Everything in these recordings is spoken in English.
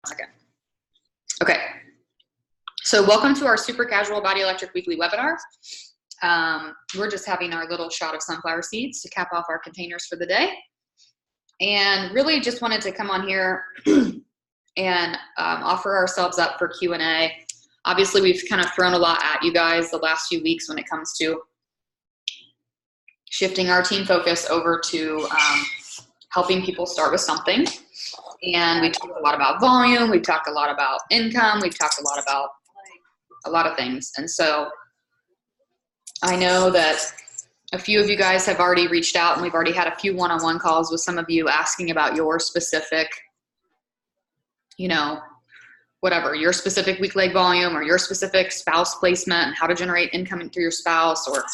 Second. Okay. So welcome to our Super Casual Body Electric Weekly webinar. We're just having our little shot of sunflower seeds to cap off our containers for the day. And really just wanted to come on here and offer ourselves up for Q&A. Obviously, we've kind of thrown a lot at you guys the last few weeks when it comes to shifting our team focus over to helping people start with something. And we talked a lot about volume, we've talked a lot about income, we've talked a lot about a lot of things. And so I know that a few of you guys have already reached out, and we've already had a few one-on-one calls with some of you asking about your specific, you know, whatever, your specific week leg volume or your specific spouse placement and how to generate income through your spouse. Or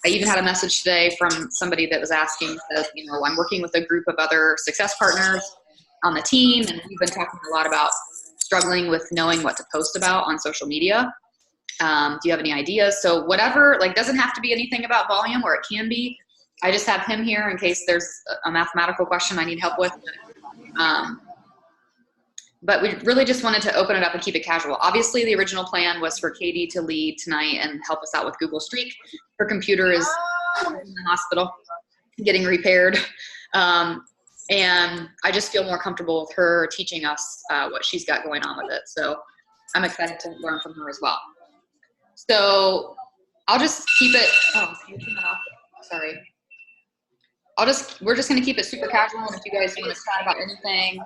I even had a message today from somebody that was asking, that, you know, I'm working with a group of other success partners on the team, and we've been talking a lot about struggling with knowing what to post about on social media. Do you have any ideas? So whatever, like, doesn't have to be anything about volume, or it can be. I just have him here in case there's a mathematical question I need help with. But we really just wanted to open it up and keep it casual. Obviously, the original plan was for Katie to lead tonight and help us out with Google Streak. Her computer is in the hospital getting repaired. And I just feel more comfortable with her teaching us what she's got going on with it. So I'm excited to learn from her as well. So I'll just keep it, oh, can you turn that off? Sorry. We're just gonna keep it super casual, and if you guys wanna chat about anything,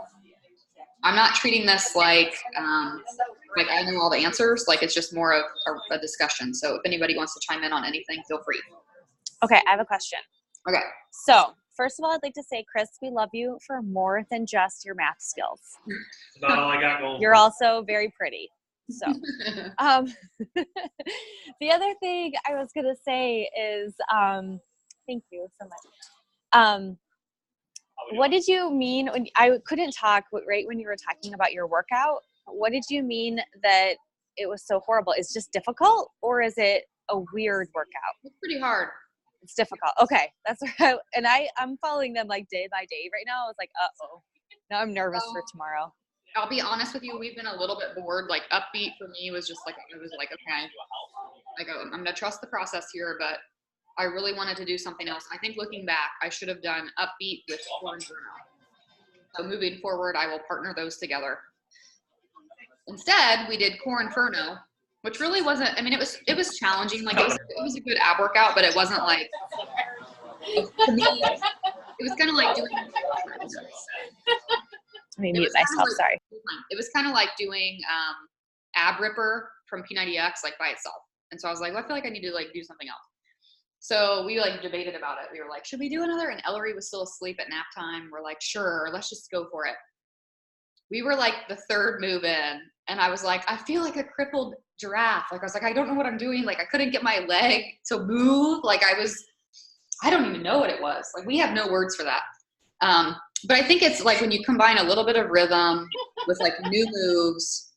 I'm not treating this like I know all the answers, like it's just more of a discussion. So if anybody wants to chime in on anything, feel free. Okay, I have a question. Okay. So, first of all, I'd like to say, Chris, we love you for more than just your math skills. That's all I got going. You're also very pretty. So, the other thing I was going to say is, thank you so much. What did you mean when I couldn't talk right when you were talking about your workout? What did you mean that it was so horrible? Is it just difficult, or is it a weird workout? It's pretty hard. It's difficult. Okay, that's right. And I'm following them like day by day right now. I was like, uh-oh. Now I'm nervous for tomorrow. I'll be honest with you, we've been a little bit bored. Like, Upbeat for me was just like, it was like, okay, I'm gonna trust the process here, but I really wanted to do something else. I think looking back, I should have done Upbeat with Core Inferno. So moving forward, I will partner those together. Instead, we did Core Inferno, which really wasn't, I mean, it was challenging. Like, it was a good ab workout, but it wasn't like, to me, it was kind of like doing, Let me mute myself, sorry. It was kind of like doing Ab Ripper from P90X, like by itself. And so I was like, well, I feel like I need to like do something else. So we like debated about it. We were like, should we do another? And Ellery was still asleep at nap time. We're like, sure, let's just go for it. We were like the third move in, and I was like, I feel like a crippled giraffe. Like, I was like, I don't know what I'm doing. Like, I couldn't get my leg to move. Like, I don't even know what it was. Like, we have no words for that. But I think it's like when you combine a little bit of rhythm with like new moves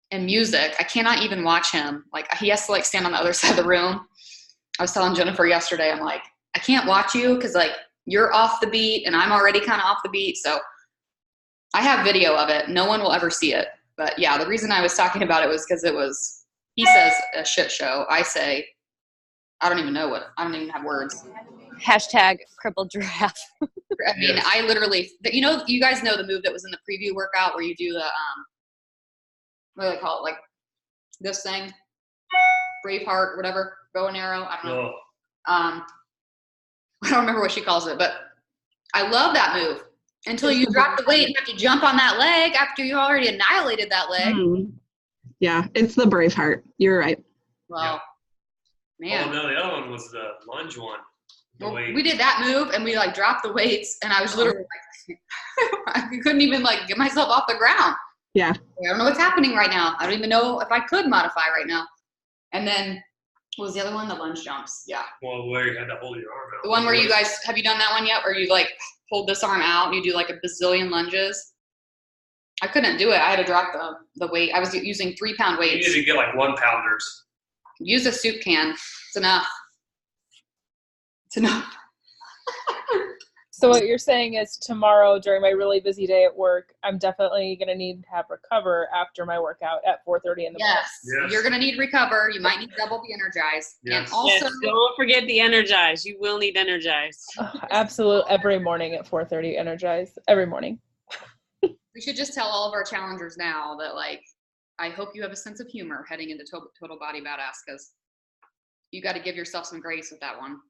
and music. I cannot even watch him. Like, he has to like stand on the other side of the room. I was telling Jennifer yesterday, I'm like, I can't watch you because like you're off the beat and I'm already kind of off the beat. So I have video of it. No one will ever see it. But yeah, the reason I was talking about it was because he says a shit show. I say, I don't even have words. Hashtag crippled giraffe. I mean, yes. I literally, you know, you guys know the move that was in the preview workout where you do the, what do they call it? Like this thing, Braveheart, whatever, bow and arrow. I don't know. I don't remember what she calls it, but I love that move until you drop the weight and have to jump on that leg after you already annihilated that leg. Yeah, it's the Braveheart. You're right. Well, man. Oh, no, the other one was the lunge one. Well, we did that move and we like dropped the weights, and I was literally like, I couldn't even like get myself off the ground. Yeah. I don't know what's happening right now. I don't even know if I could modify right now. And then what was the other one? The lunge jumps. Yeah. Well, where you had to hold your arm out. The one where you guys, have you done that one yet? Where you like hold this arm out and you do like a bazillion lunges? I couldn't do it. I had to drop the weight. I was using 3-pound weights. You need to get like 1-pounders. Use a soup can. It's enough. It's enough. So what you're saying is tomorrow during my really busy day at work, I'm definitely going to need to have recover after my workout at 4:30 in the morning. Yes. You're going to need recover. You might need double the energize. Yes. And also, Yes, don't forget the energize. You will need energize. Absolute every morning at 4:30 energize every morning. we should just tell all of our challengers now that, like, I hope you have a sense of humor heading into Total Body Badass, because you got to give yourself some grace with that one.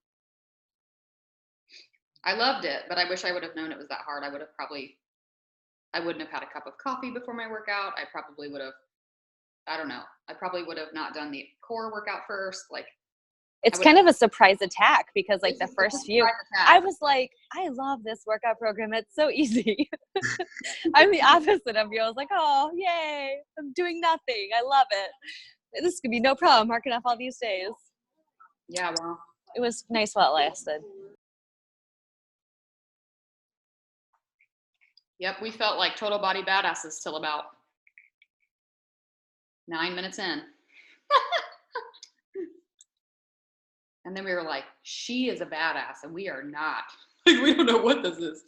I loved it, but I wish I would have known it was that hard. I wouldn't have had a cup of coffee before my workout. I probably would have not done the core workout first. Like, It's kind of a surprise attack because like the first few, I I was like, I love this workout program. It's so easy. I'm the opposite of you. I was like, oh, yay. I'm doing nothing. I love it. This could be no problem marking off all these days. Yeah, well, It was nice while it lasted. yep, we felt like Total Body Badasses till about 9 minutes in. And then we were like, she is a badass and we are not. Like, we don't know what this is.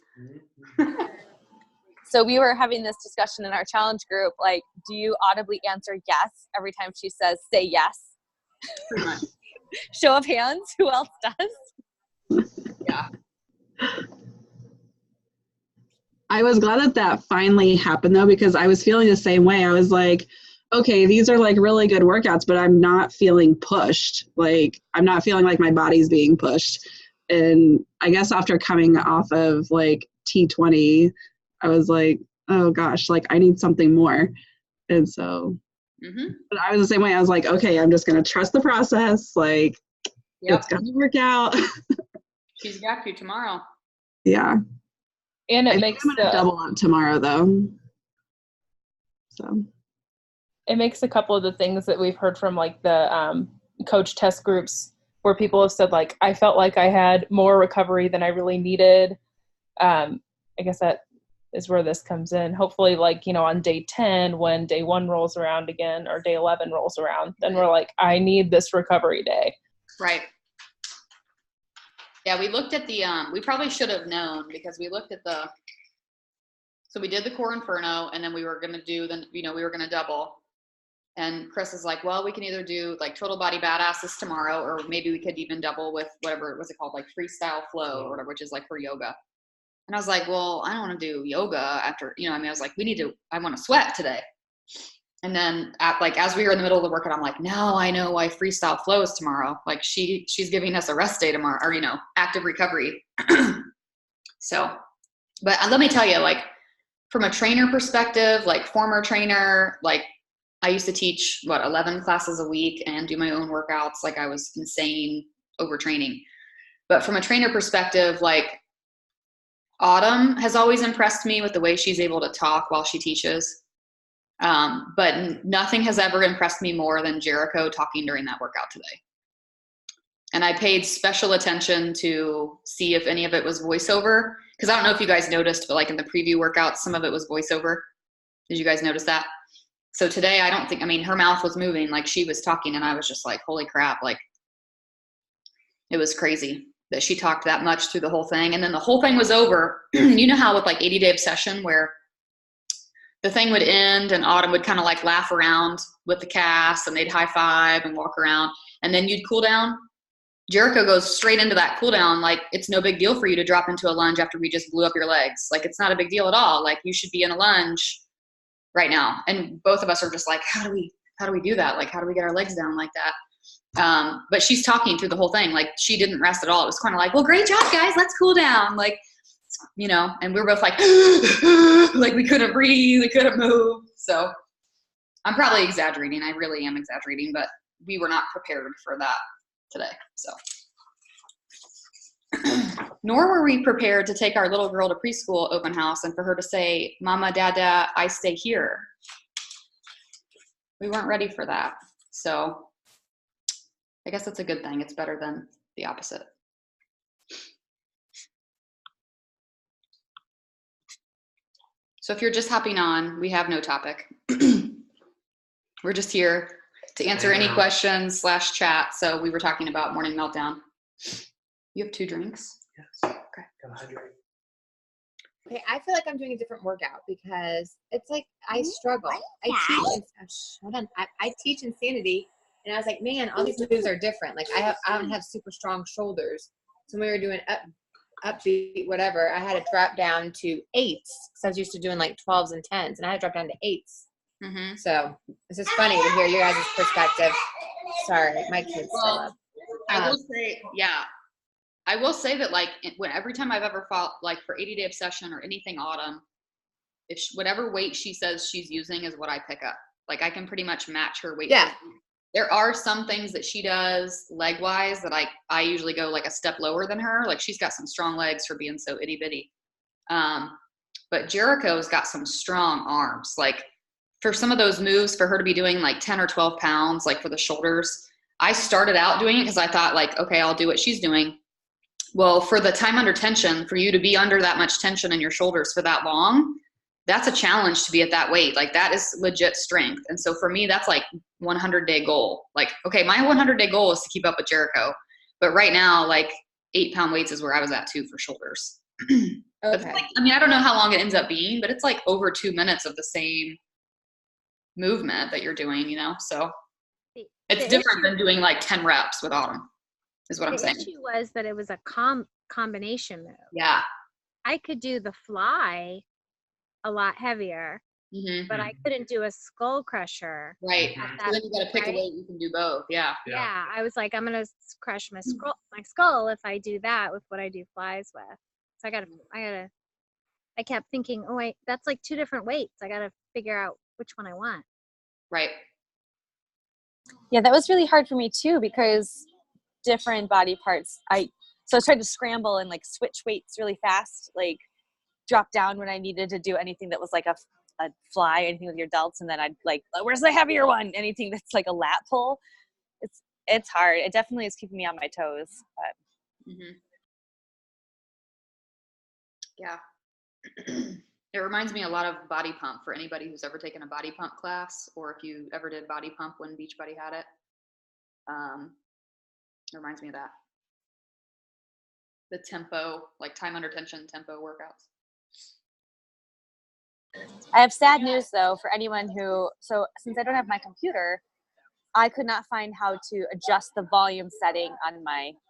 So we were having this discussion in our challenge group, like, do you audibly answer yes every time she says, say yes? Pretty much. Show of hands, who else does? Yeah. I was glad that finally happened though, because I was feeling the same way. I was like, okay, these are like really good workouts, but I'm not feeling pushed. Like, I'm not feeling like my body's being pushed. And I guess after coming off of like T20, I was like, oh gosh, like I need something more. And so but I was the same way. I was like, okay, I'm just going to trust the process. Like, it's going to work out. She's got you tomorrow. Yeah. And I it think makes I'm going to double up tomorrow though. So it makes a couple of the things that we've heard from like the coach test groups where people have said like, I felt like I had more recovery than I really needed. I guess that is where this comes in. Hopefully, like, you know, on day 10, when day 1 rolls around again or day 11 rolls around, then we're like, I need this recovery day. Right. Yeah, we looked at the, we probably should have known because we looked at so we did the Core Inferno and then we were going to do, we were going to double. And Chris is like, well, we can either do like Total Body Badasses tomorrow, or maybe we could even double with whatever, what's it called? Like Freestyle Flow or whatever, which is like for yoga. And I was like, well, I don't want to do yoga after, I was like, I want to sweat today. And then as we were in the middle of the workout, I'm like, now I know why Freestyle Flow is tomorrow. Like she's giving us a rest day tomorrow, or, active recovery. So, but let me tell you, like from a trainer perspective, like former trainer, like I used to teach 11 classes a week and do my own workouts. Like I was insane overtraining. But from a trainer perspective, like Autumn has always impressed me with the way she's able to talk while she teaches. But nothing has ever impressed me more than Jericho talking during that workout today. And I paid special attention to see if any of it was voiceover. Because I don't know if you guys noticed, but like in the preview workouts, some of it was voiceover. Did you guys notice that? So today, her mouth was moving, like she was talking, and I was just like, holy crap, like it was crazy that she talked that much through the whole thing. And then the whole thing was over. You know how with like 80 Day Obsession, where the thing would end and Autumn would kind of like laugh around with the cast and they'd high five and walk around and then you'd cool down. Jericho goes straight into that cool down. Like, it's no big deal for you to drop into a lunge after we just blew up your legs. Like, it's not a big deal at all. Like, you should be in a lunge right now. And both of us are just like, how do we do that? Like, how do we get our legs down like that? But she's talking through the whole thing. Like, she didn't rest at all. It was kind of like, well, great job, guys. Let's cool down. Like, and we were both like, like we couldn't breathe. We couldn't move. So I'm probably exaggerating. I really am exaggerating, but we were not prepared for that today. So, nor were we prepared to take our little girl to preschool open house and for her to say, Mama, Dada, I stay here. We weren't ready for that. So I guess that's a good thing. It's better than the opposite. So if you're just hopping on, we have no topic. We're just here to answer any questions / chat. So we were talking about morning meltdown. You have 2 drinks? Yes. Okay. Gotta hydrate. Okay, I feel like I'm doing a different workout because it's like I struggle. I teach Insanity, and I was like, man, all these moves are different. Like I don't have super strong shoulders, so when we were doing upbeat, whatever, I had to drop down to 8s. So I was used to doing like 12s and 10s, and I had to drop down to 8s. Mm-hmm. So this is funny to hear your guys' perspective. Sorry, my kids still up. I will say, I will say that like every time I've ever fought like for 80-day obsession or anything Autumn, if whatever weight she says she's using is what I pick up. Like I can pretty much match her weight. Yeah. There are some things that she does leg wise that I usually go like a step lower than her. Like she's got some strong legs for being so itty bitty. But Jericho's got some strong arms. Like for some of those moves for her to be doing like 10 or 12 pounds, like for the shoulders, I started out doing it because I thought like, okay, I'll do what she's doing. Well, for the time under tension, for you to be under that much tension in your shoulders for that long, that's a challenge to be at that weight. Like that is legit strength. And so for me, that's like 100-day goal. Like, okay, my 100-day goal is to keep up with Jericho. But right now, like 8-pound weights is where I was at too for shoulders. Okay. Like, I mean, I don't know how long it ends up being, but it's like over 2 minutes of the same movement that you're doing, you know? So it's different than doing like 10 reps with Autumn is what I'm saying. The issue was that it was a combination move. Yeah. I could do the fly a lot heavier, Mm-hmm. but I couldn't do a skull crusher. Right. at So that then you got to pick a right? way you can do both. Yeah. Yeah, I was like, I'm gonna crush my skull if I do that with what I do flies with. So I kept thinking, oh wait, that's like 2 different weights. I gotta figure out which one I want. Right. Yeah, that was really hard for me too because different body parts. So I tried to scramble and like switch weights really fast, like drop down when I needed to do anything that was like a fly, anything with your delts, and then I'd like, where's the heavier one? Anything that's like a lat pull. It's hard. It definitely is keeping me on my toes. But Mm-hmm. Yeah. It reminds me a lot of body pump for anybody who's ever taken a body pump class, or if you ever did body pump when Beachbody had it. It reminds me of that. The tempo, like time under tension tempo workouts. I have sad news though for anyone so since I don't have my computer, I could not find how to adjust the volume setting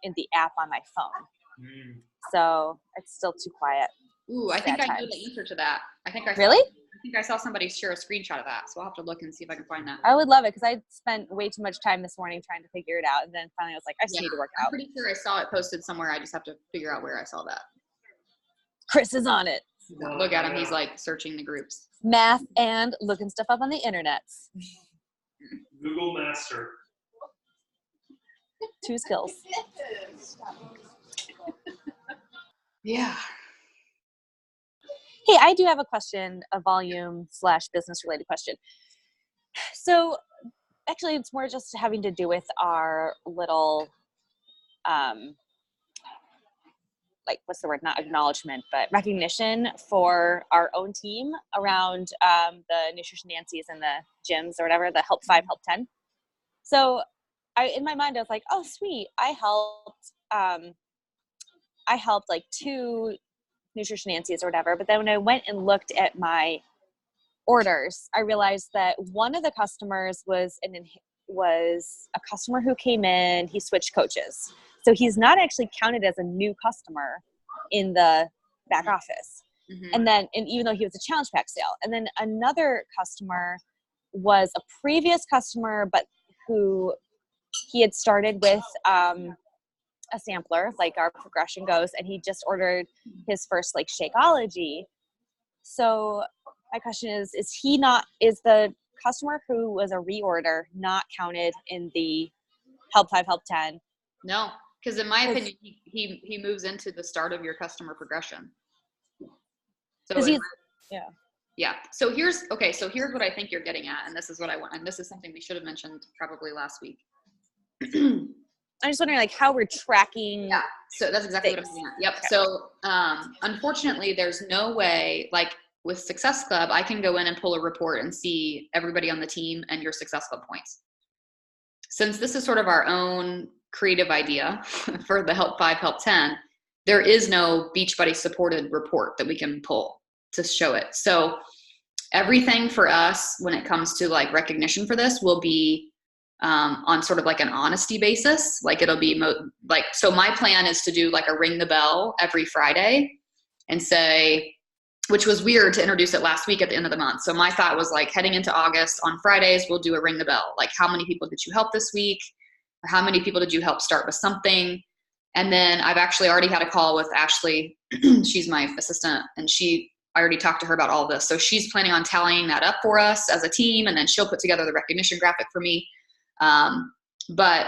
in the app on my phone. So it's still too quiet. Ooh, I think I know the answer to that. I think I saw somebody share a screenshot of that, so I'll have to look and see if I can find that. I would love it because I spent way too much time this morning trying to figure it out, and then finally I was like, I just need to work out. I'm pretty sure I saw it posted somewhere. I just have to figure out where I saw that. Chris is on it. Look at him. He's like searching the groups. Math and looking stuff up on the internet. Google Master. 2 skills. Yeah. Hey, I do have a question, a volume/business related question. So actually it's more just having to do with our little, like, what's the word? Not acknowledgement, but recognition for our own team around the Nutrition Nancy's and the gyms or whatever, the Help 5, Help 10. So in my mind, I was like, oh, sweet. I helped like 2 Nutrition Nancy's or whatever. But then when I went and looked at my orders, I realized that one of the customers was a customer who came in, he switched coaches. So he's not actually counted as a new customer in the back office. Mm-hmm. And even though he was a challenge pack sale. And then another customer was a previous customer, but who he had started with a sampler, like our progression goes, and he just ordered his first like Shakeology. So my question is the customer who was a reorder not counted in the Help 5, Help 10? No, because in my opinion, he moves into the start of your customer progression. So yeah. So here's what I think you're getting at, and this is what I want, and this is something we should have mentioned probably last week. I'm just wondering, like, how we're tracking. Yeah, so that's exactly what I'm saying. Yep. Okay. So unfortunately, there's no way, like with Success Club, I can go in and pull a report and see everybody on the team and your Success Club points. Since this is sort of our own creative idea for the Help 5, Help 10, there is no Beachbody supported report that we can pull to show it. So everything for us when it comes to like recognition for this will be on sort of like an honesty basis. Like it'll be so my plan is to do like a ring the bell every Friday and say, which was weird to introduce it last week at the end of the month. So my thought was like heading into August on Fridays, we'll do a ring the bell. Like how many people did you help this week? Or how many people did you help start with something? And then I've actually already had a call with Ashley. She's my assistant, and I already talked to her about all this. So she's planning on tallying that up for us as a team, and then she'll put together the recognition graphic for me. But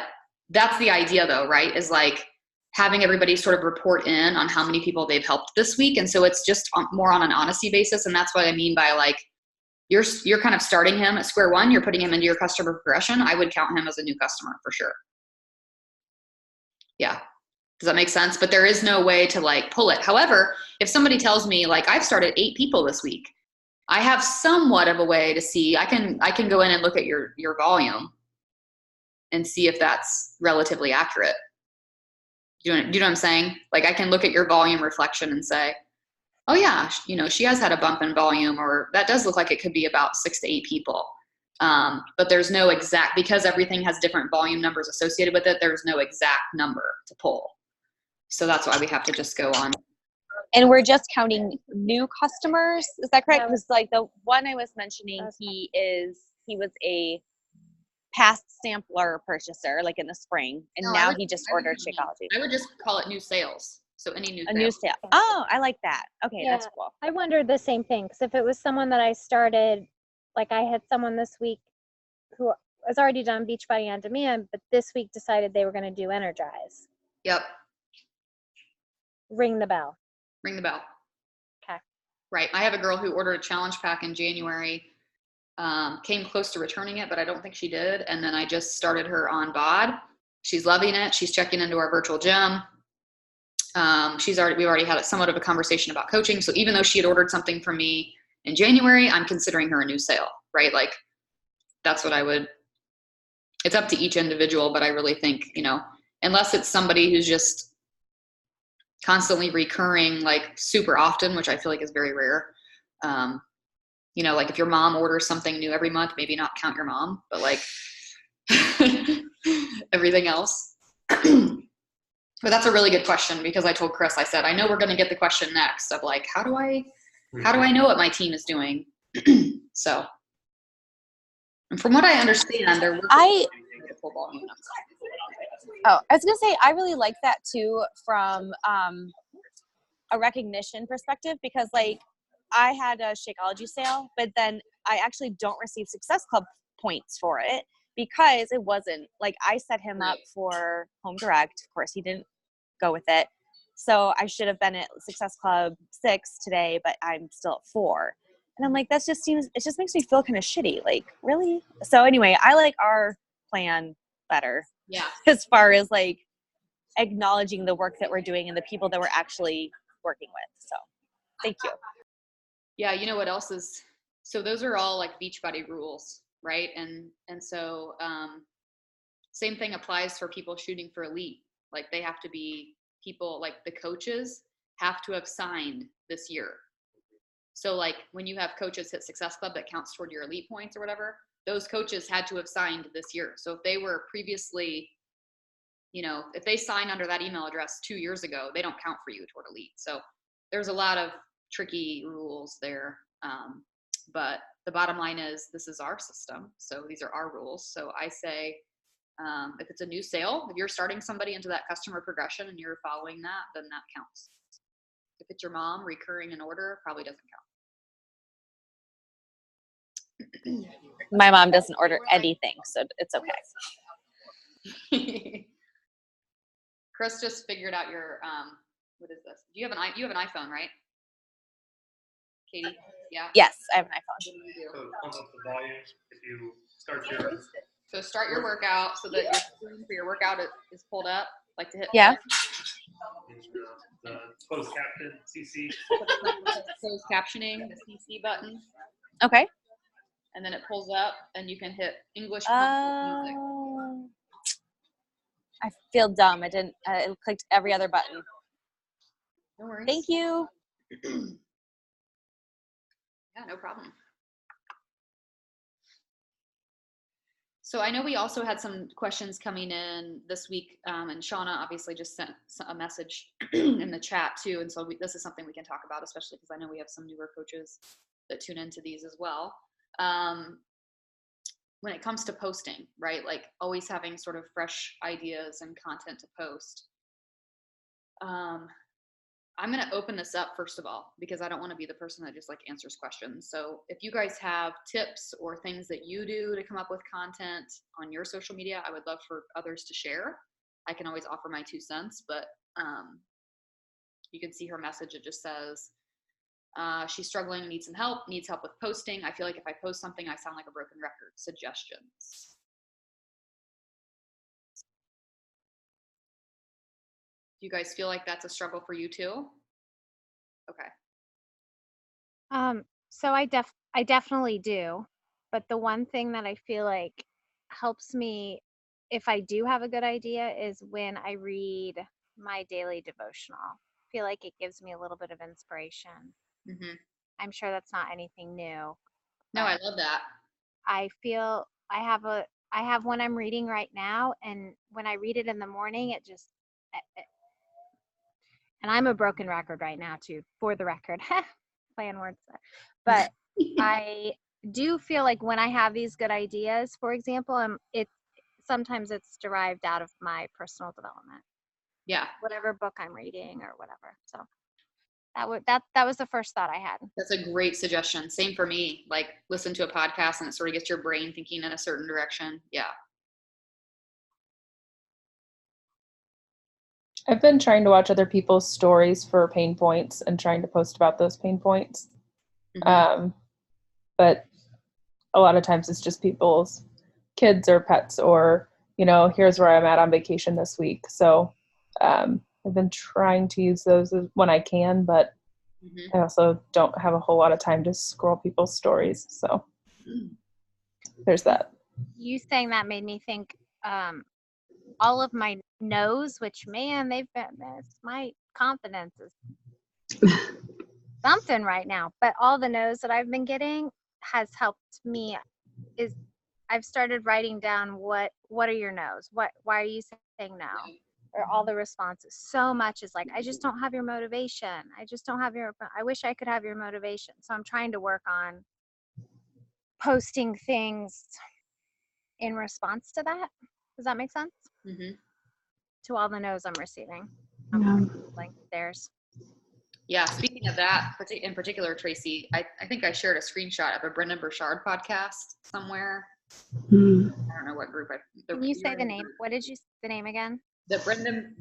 that's the idea though, right? Is like having everybody sort of report in on how many people they've helped this week. And so it's just more on an honesty basis. And that's what I mean by like, you're kind of starting him at square one. You're putting him into your customer progression. I would count him as a new customer for sure. Yeah. Does that make sense? But there is no way to like pull it. However, if somebody tells me like I've started 8 people this week, I have somewhat of a way to see, I can go in and look at your volume and see if that's relatively accurate. Do you know what I'm saying? Like I can look at your volume reflection and say, oh yeah, she has had a bump in volume, or that does look like it could be about 6 to 8 people. But there's no exact, because everything has different volume numbers associated with it, there's no exact number to pull. So that's why we have to just go on. And we're just counting new customers. Is that correct? Because like the one I was mentioning, he was a past sampler purchaser, like in the spring, and now he just ordered Shakeology. I would just call it new sales. So any new new sale. Oh, I like that. Okay, Yeah. that's cool. I wondered the same thing, because if it was someone that I started, like I had someone this week who has already done Beachbody on Demand, but this week decided they were going to do Energize. Yep. Ring the bell. Ring the bell. Okay. Right. I have a girl who ordered a challenge pack in January, came close to returning it, but I don't think she did. And then I just started her on BOD. She's loving it. She's checking into our virtual gym. We've already had somewhat of a conversation about coaching. So even though she had ordered something from me in January, I'm considering her a new sale, right? Like that's what it's up to each individual, but I really think, unless it's somebody who's just constantly recurring, like super often, which I feel like is very rare. Like if your mom orders something new every month, maybe not count your mom, but like everything else. But that's a really good question, because I told Chris, I said, I know we're going to get the question next of like, how do I know what my team is doing? So, and from what I understand, they're working full volume. Oh, I was going to say, I really like that too from a recognition perspective, because like I had a Shakeology sale, but then I actually don't receive Success Club points for it, because it wasn't like I set him up for Home Direct. Of course, he didn't go with it. So I should have been at Success Club 6 today, but I'm still at 4. And I'm like, it just makes me feel kind of shitty. Like, really? So anyway, I like our plan better. Yeah. As far as like acknowledging the work that we're doing and the people that we're actually working with. So thank you. Yeah. You know what else is, so those are all like Beachbody rules, right? And so same thing applies for people shooting for elite. Like they have to be people, like the coaches have to have signed this year. So like when you have coaches hit Success Club that counts toward your elite points or whatever, those coaches had to have signed this year. So if they were previously, if they sign under that email address 2 years ago, they don't count for you toward elite. So there's a lot of tricky rules there. But the bottom line is this is our system. So these are our rules. So I say, if it's a new sale, if you're starting somebody into that customer progression and you're following that, then that counts. If it's your mom recurring an order, probably doesn't count. My mom doesn't order anything, so it's okay. Chris just figured out your what is this? You have an iPhone, right? Katie? Yeah. Yes, I have an iPhone. So pump up the volume if you start your. So start your workout so that your screen for your workout is pulled up, like to hit. Yeah. The closed caption CC. Closed captioning, the CC button, Okay. and then it pulls up, and you can hit English. Oh. I feel dumb. I clicked every other button. No worries. Thank you. Yeah, no problem. So I know we also had some questions coming in this week, and Shauna obviously just sent a message in the chat too. And so this is something we can talk about, especially because I know we have some newer coaches that tune into these as well. When it comes to posting, right? Like always having sort of fresh ideas and content to post. I'm going to open this up first of all, because I don't want to be the person that just like answers questions. So if you guys have tips or things that you do to come up with content on your social media, I would love for others to share. I can always offer my 2 cents, but you can see her message. It just says, she's struggling, needs some help, needs help with posting. I feel like if I post something, I sound like a broken record. Suggestions. Do you guys feel like that's a struggle for you too? Okay. So I definitely do. But the one thing that I feel like helps me if I do have a good idea is when I read my daily devotional. I feel like it gives me a little bit of inspiration. Mm-hmm. I'm sure that's not anything new. No, I love that. I feel I have one I'm reading right now, and when I read it in the morning, and I'm a broken record right now too, for the record. Playing words. But I do feel like when I have these good ideas, for example, sometimes it's derived out of my personal development. Yeah. Whatever book I'm reading or whatever. So that was the first thought I had. That's a great suggestion. Same for me. Like listen to a podcast and it sort of gets your brain thinking in a certain direction. Yeah. I've been trying to watch other people's stories for pain points and trying to post about those pain points. Mm-hmm. But a lot of times it's just people's kids or pets or, here's where I'm at on vacation this week. So I've been trying to use those when I can, but I also don't have a whole lot of time to scroll people's stories. So there's that. You saying that made me think all of my no's, which man, my confidence is something right now. But all the no's that I've been getting has helped me. I've started writing down what are your no's? Why are you saying no? Or all the responses. So much is like, I just don't have your motivation. I wish I could have your motivation. So I'm trying to work on posting things in response to that. Does that make sense? Mm-hmm. To all the no's I'm receiving. Like theirs. Yeah. Speaking of that, in particular, Tracy, I think I shared a screenshot of a Brendan Burchard podcast somewhere. I don't know what group. Can you say the name? What did you say the name again? The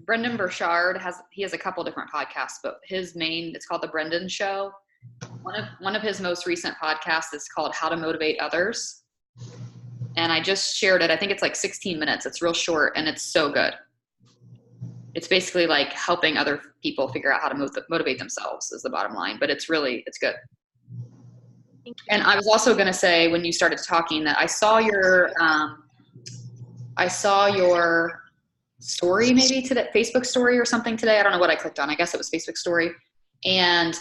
Brendan Burchard has a couple different podcasts, but it's called The Brendan Show. One of his most recent podcasts is called How to Motivate Others. And I just shared it. I think it's like 16 minutes. It's real short and it's so good. It's basically like helping other people figure out how to motivate themselves is the bottom line, but it's good. And I was also going to say, when you started talking, that I saw your story maybe today, Facebook story or something today. I don't know what I clicked on. I guess it was Facebook story. And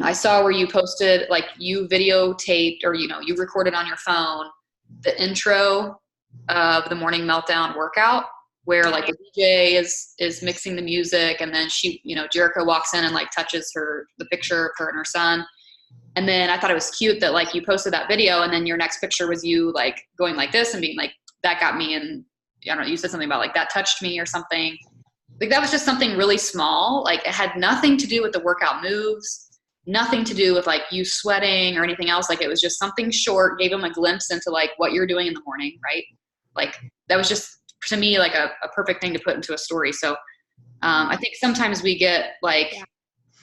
I saw where you posted, like you videotaped or, you recorded on your phone the intro of the Morning Meltdown workout where like the DJ is mixing the music. And then she, Jericho walks in and like touches the picture of her and her son. And then I thought it was cute that like you posted that video and then your next picture was you like going like this and being like, that got me. And I don't know, you said something about like that touched me or something. Like that was just something really small. Like it had nothing to do with the workout moves, nothing to do with like you sweating or anything else. Like it was just something short, gave them a glimpse into like what you're doing in the morning, right? Like that was just to me like a perfect thing to put into a story. So I think sometimes we get like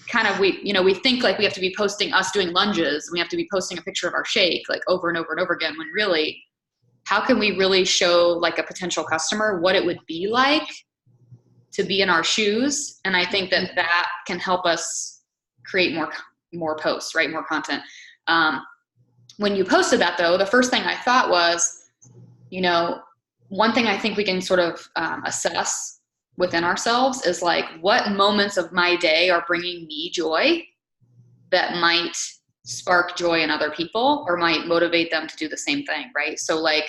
kind of, we think like we have to be posting us doing lunges and we have to be posting a picture of our shake like over and over and over again, when really, how can we really show like a potential customer what it would be like to be in our shoes? And I think that can help us create more posts, right? More content. When you posted that though, the first thing I thought was, one thing I think we can sort of assess within ourselves is like, what moments of my day are bringing me joy that might spark joy in other people or might motivate them to do the same thing, right? So like,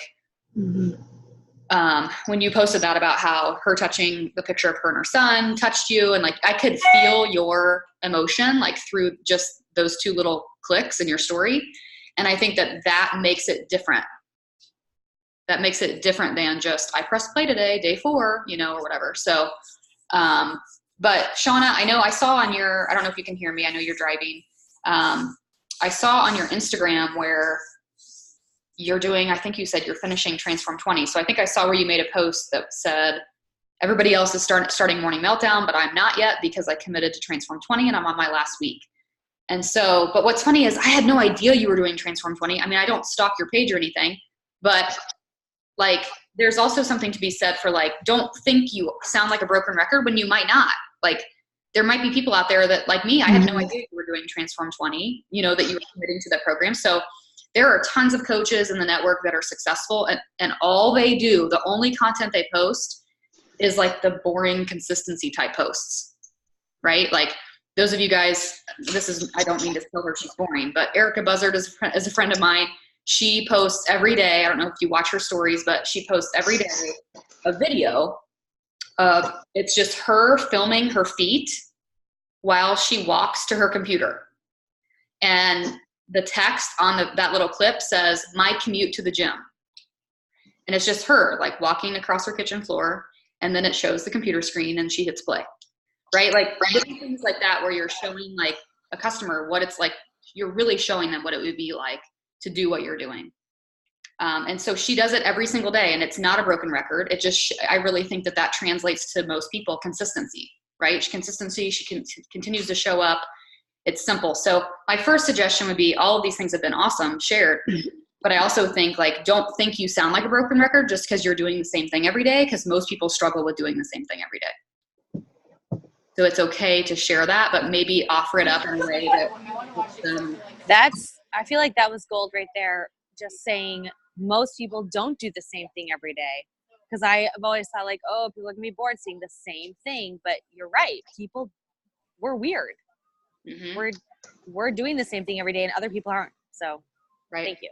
when you posted that about how her touching the picture of her and her son touched you, and like I could feel your emotion like through just those 2 little clicks in your story. And I think that makes it different. That makes it different than just, I pressed play today, day 4, you know, or whatever. So, but Shauna, I know I saw on your, I don't know if you can hear me. I know you're driving. I saw on your Instagram where you're doing, I think you said you're finishing Transform 20. So I think I saw where you made a post that said, everybody else is starting Morning Meltdown, but I'm not yet because I committed to Transform 20 and I'm on my last week. And so, but what's funny is I had no idea you were doing Transform 20. I mean, I don't stalk your page or anything, but like, there's also something to be said for like, don't think you sound like a broken record when you might not. Like, there might be people out there that, like me, I had no idea you were doing Transform 20, you know, that you were committing to that program. So there are tons of coaches in the network that are successful, and all they do, the only content they post is like the boring consistency type posts, right? Like, those of you guys, I don't mean to tell her she's boring, but Erica Buzzard is a friend of mine. She posts every day. I don't know if you watch her stories, but she posts every day a video of, it's just her filming her feet while she walks to her computer. And the text on that little clip says, my commute to the gym. And it's just her like walking across her kitchen floor, and then it shows the computer screen and she hits play, right? Like little things like that, where you're showing like a customer what it's like, you're really showing them what it would be like to do what you're doing. And so she does it every single day, and it's not a broken record. It just, I really think that translates to most people, consistency, right? Consistency, she continues to show up. It's simple. So my first suggestion would be, all of these things have been awesome, shared, but I also think like, don't think you sound like a broken record just because you're doing the same thing every day, because most people struggle with doing the same thing every day. So it's okay to share that, but maybe offer it up in a way that I feel like that was gold right there. Just saying most people don't do the same thing every day. Because I've always thought like, oh, people are gonna be bored seeing the same thing. But you're right. We're weird. Mm-hmm. We're doing the same thing every day, and other people aren't. So right. Thank you.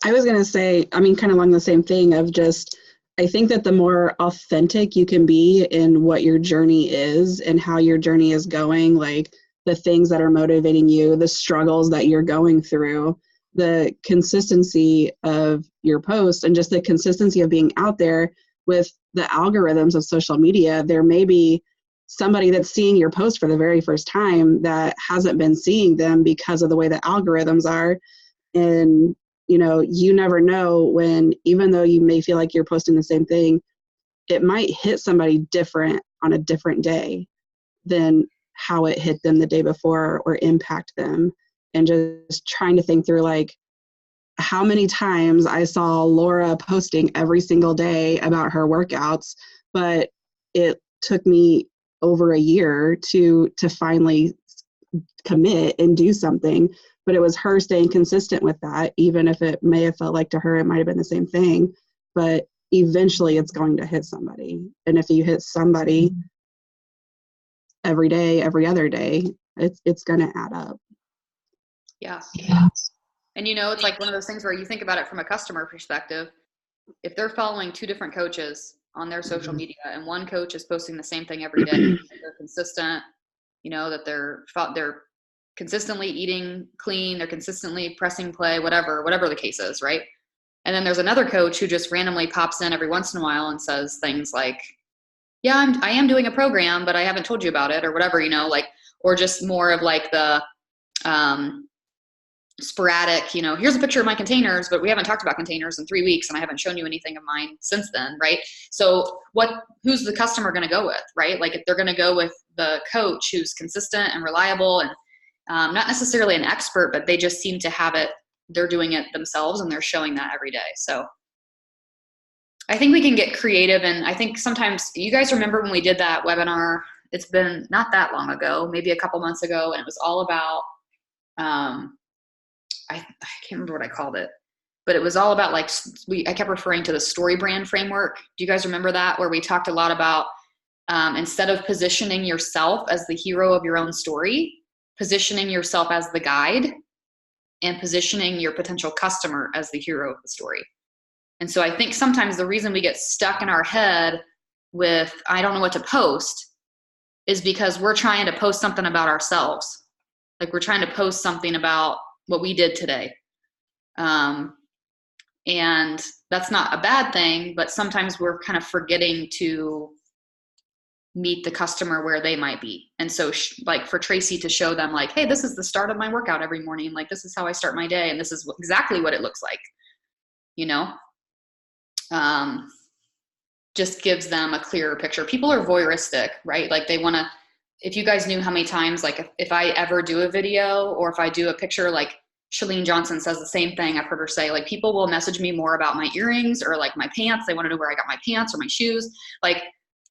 I was going to say, I mean, kind of along the same thing of just, I think that the more authentic you can be in what your journey is and how your journey is going, like the things that are motivating you, the struggles that you're going through, the consistency of your post, and just the consistency of being out there with the algorithms of social media. There may be somebody that's seeing your post for the very first time that hasn't been seeing them because of the way the algorithms are. And you never know when, even though you may feel like you're posting the same thing, it might hit somebody different on a different day than how it hit them the day before or impact them. And just trying to think through like how many times I saw Laura posting every single day about her workouts, but it took me over a year to finally commit and do something. But it was her staying consistent with that, even if it may have felt like to her it might have been the same thing. But eventually it's going to hit somebody. And if you hit somebody every day, every other day, it's going to add up. Yeah. And it's like one of those things where you think about it from a customer perspective. If they're following 2 different coaches on their social media, and one coach is posting the same thing every day, they're consistent, that they're consistently eating clean, they're consistently pressing play, whatever the case is, right? And then there's another coach who just randomly pops in every once in a while and says things like, yeah, I am doing a program, but I haven't told you about it, or whatever, or just more of like the sporadic, here's a picture of my containers, but we haven't talked about containers in 3 weeks and I haven't shown you anything of mine since then, right? So who's the customer going to go with, right? Like if they're going to go with the coach who's consistent and reliable and not necessarily an expert, but they just seem to have it, they're doing it themselves and they're showing that every day. So I think we can get creative. And I think sometimes, you guys remember when we did that webinar, it's been not that long ago, maybe a couple months ago, and it was all about, I can't remember what I called it, but it was all about like, I kept referring to the story brand framework. Do you guys remember that? Where we talked a lot about, instead of positioning yourself as the hero of your own story, positioning yourself as the guide and positioning your potential customer as the hero of the story. And so I think sometimes the reason we get stuck in our head with, I don't know what to post, is because we're trying to post something about ourselves. Like we're trying to post something about what we did today. And that's not a bad thing, but sometimes we're kind of forgetting to meet the customer where they might be. And so like for Tracy to show them like, hey, this is the start of my workout every morning. Like, this is how I start my day. And this is exactly what it looks like, you know, just gives them a clearer picture. People are voyeuristic, right? Like they want to, if you guys knew how many times, like if I ever do a video or if I do a picture, like Chalene Johnson says the same thing. I've heard her say, like, people will message me more about my earrings or like my pants. They want to know where I got my pants or my shoes. Like,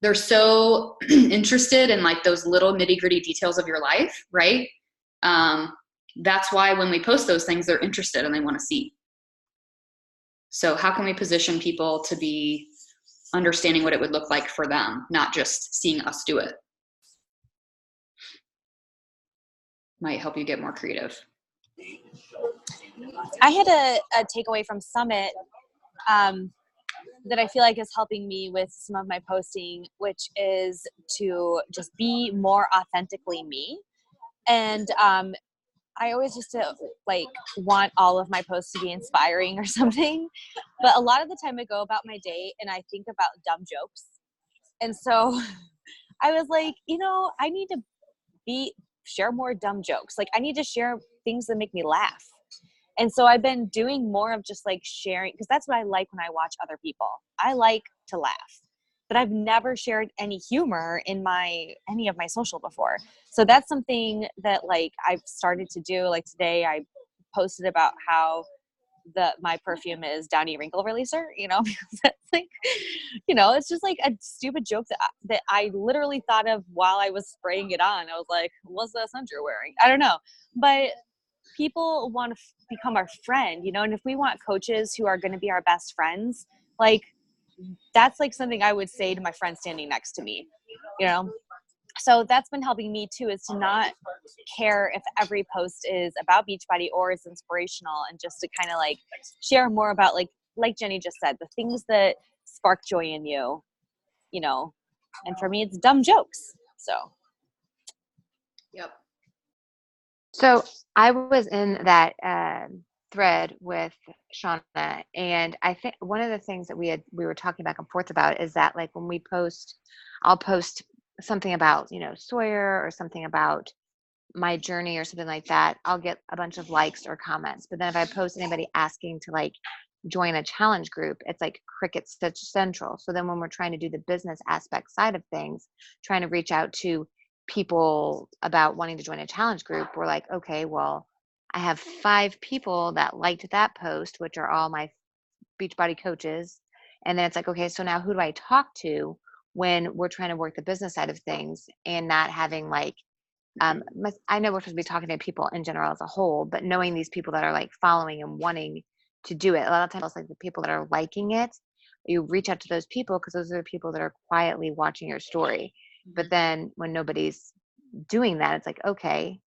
they're so interested in like those little nitty gritty details of your life, right? That's why when we post those things, they're interested and they want to see. So how can we position people to be understanding what it would look like for them, not just seeing us do it? Might help you get more creative. I had a takeaway from Summit that I feel like is helping me with some of my posting, which is to just be more authentically me. And I always used to like want all of my posts to be inspiring or something, but a lot of the time I go about my day and I think about dumb jokes. And so I was like, you know, I need to share more dumb jokes. Like I need to share things that make me laugh. And so I've been doing more of just like sharing, because that's what I like when I watch other people. I like to laugh, but I've never shared any humor in any of my social before. So that's something that like I've started to do. Like today I posted about how my perfume is Downy Wrinkle Releaser, you know, because that's like, you know, it's just like a stupid joke that I literally thought of while I was spraying it on. I was like, what's that scent you're wearing? I don't know. But people want to become our friend, you know, and if we want coaches who are going to be our best friends, like that's like something I would say to my friend standing next to me, you know. So that's been helping me too, is to not care if every post is about Beachbody or is inspirational, and just to kind of like share more about like Jenny just said, the things that spark joy in you, you know. And for me, it's dumb jokes. So Yep. So I was in that thread with Shauna, and I think one of the things that we were talking back and forth about is that like when we post, I'll post something about, you know, Sawyer or something about my journey or something like that, I'll get a bunch of likes or comments. But then if I post anybody asking to like join a challenge group, it's like crickets central. So then when we're trying to do the business aspect side of things, trying to reach out to people about wanting to join a challenge group, we're like, okay, well, I have 5 people that liked that post, which are all my Beachbody coaches. And then it's like, okay, so now who do I talk to when we're trying to work the business side of things and not having like, I know we're supposed to be talking to people in general as a whole, but knowing these people that are like following and wanting to do it, a lot of times it's like the people that are liking it, you reach out to those people because those are the people that are quietly watching your story. But then when nobody's doing that, it's like, okay,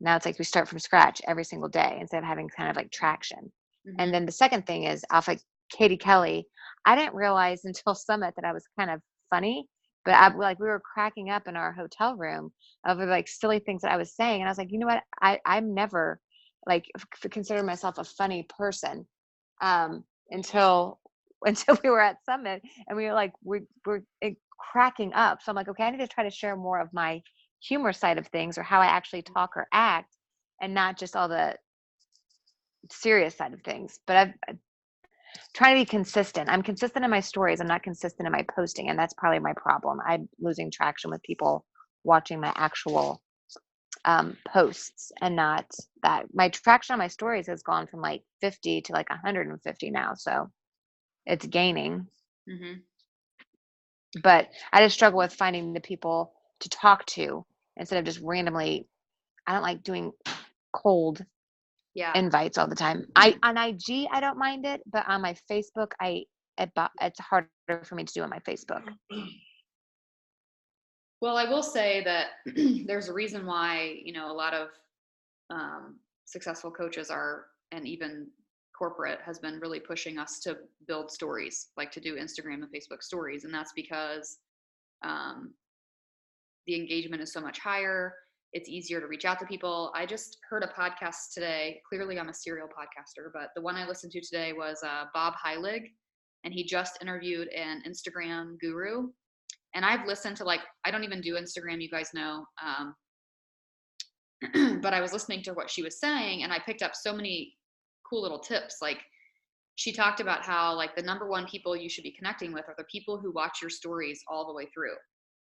now it's like we start from scratch every single day instead of having kind of like traction. Mm-hmm. And then the second thing is off like Katie Kelly. I didn't realize until Summit that I was kind of funny, but we were cracking up in our hotel room over like silly things that I was saying. And I was like, you know what? I'm never like consider myself a funny person until we were at Summit, and we were like, we're cracking up. So I'm like, okay, I need to try to share more of my humor side of things or how I actually talk or act, and not just all the serious side of things. But I'm trying to be consistent. I'm consistent in my stories. I'm not consistent in my posting, and that's probably my problem. I'm losing traction with people watching my actual posts, and not that my traction on my stories has gone from like 50 to like 150 now. So it's gaining. Mm-hmm. But I just struggle with finding the people to talk to instead of just randomly. I don't like doing cold Yeah. invites all the time. On IG I don't mind it, but on my Facebook it's harder for me to do on my Facebook. Well, I will say that there's a reason why, you know, a lot of successful coaches are, and even corporate has been really pushing us to build stories, like to do Instagram and Facebook stories. And that's because the engagement is so much higher. It's easier to reach out to people. I just heard a podcast today. Clearly I'm a serial podcaster, but the one I listened to today was Bob Heilig, and he just interviewed an Instagram guru. And I've listened to, like, I don't even do Instagram, you guys know. But I was listening to what she was saying, and I picked up so many cool little tips. Like, she talked about how, like, the number one people you should be connecting with are the people who watch your stories all the way through.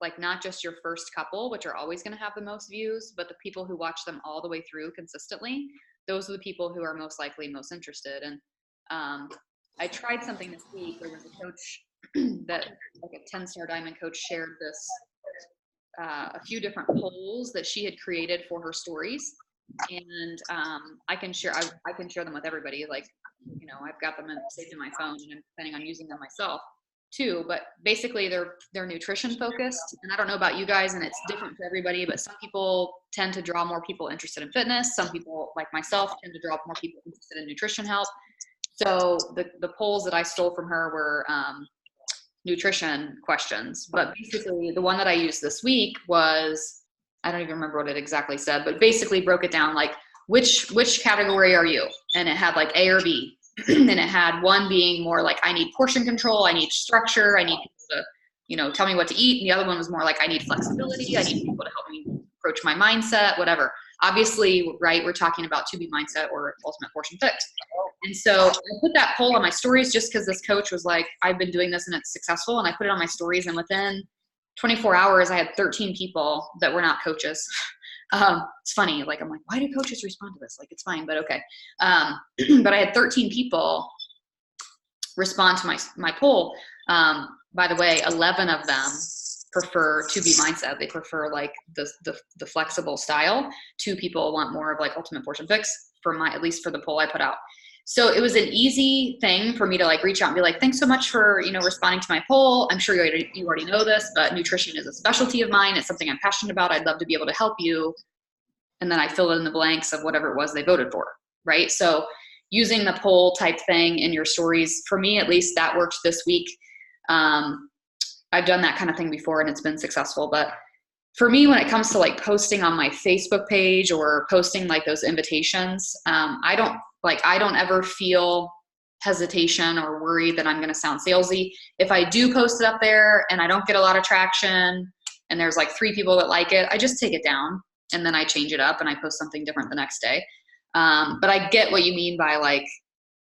Like, not just your first couple, which are always going to have the most views, but the people who watch them all the way through consistently. Those are the people who are most likely most interested. And I tried something this week. There was a coach that, like a 10-star diamond coach, shared this a few different polls that she had created for her stories, and I can share them with everybody. Like, you know, I've got them saved in my phone, and I'm planning on using them myself too. But basically, they're nutrition focused, and I don't know about you guys, and it's different for everybody. But some people tend to draw more people interested in fitness. Some people, like myself, tend to draw more people interested in nutrition health. So the polls that I stole from her were nutrition questions. But basically the one that I used this week was, I don't even remember what it exactly said, but basically broke it down like, which category are you? And it had like A or B. And it had one being more like, I need portion control, I need structure, I need people to, you know, tell me what to eat. And the other one was more like, I need flexibility, I need people to help me approach my mindset, whatever. Obviously, right, we're talking about 2B mindset or ultimate portion fix. And so I put that poll on my stories just because this coach was like, I've been doing this and it's successful. And I put it on my stories, and within 24 hours, I had 13 people that were not coaches. It's funny. Like, I'm like, why do coaches respond to this? Like, it's fine, but okay. But I had 13 people respond to my poll. By the way, 11 of them prefer 2B mindset. They prefer like the flexible style. 2 people want more of like ultimate portion fix, at least for the poll I put out. So it was an easy thing for me to like reach out and be like, thanks so much for, you know, responding to my poll. I'm sure you already know this, but nutrition is a specialty of mine. It's something I'm passionate about. I'd love to be able to help you. And then I filled in the blanks of whatever it was they voted for, right? So using the poll type thing in your stories, for me at least, that worked this week. I've done that kind of thing before and it's been successful. But for me, when it comes to like posting on my Facebook page or posting like those invitations, I don't ever feel hesitation or worry that I'm going to sound salesy. If I do post it up there and I don't get a lot of traction and there's like 3 people that like it, I just take it down and then I change it up and I post something different the next day. But I get what you mean by like,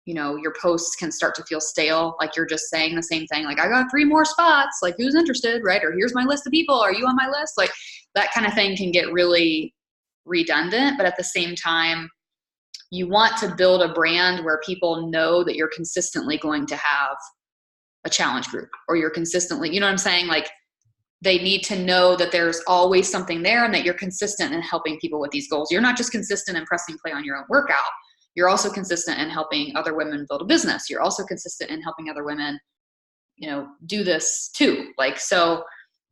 you know, your posts can start to feel stale. Like you're just saying the same thing. Like, I got 3 more spots, like who's interested, right? Or here's my list of people. Are you on my list? Like that kind of thing can get really redundant, but at the same time, you want to build a brand where people know that you're consistently going to have a challenge group, or you're consistently, you know what I'm saying? Like they need to know that there's always something there and that you're consistent in helping people with these goals. You're not just consistent in pressing play on your own workout. You're also consistent in helping other women build a business. You're also consistent in helping other women, you know, do this too. Like, so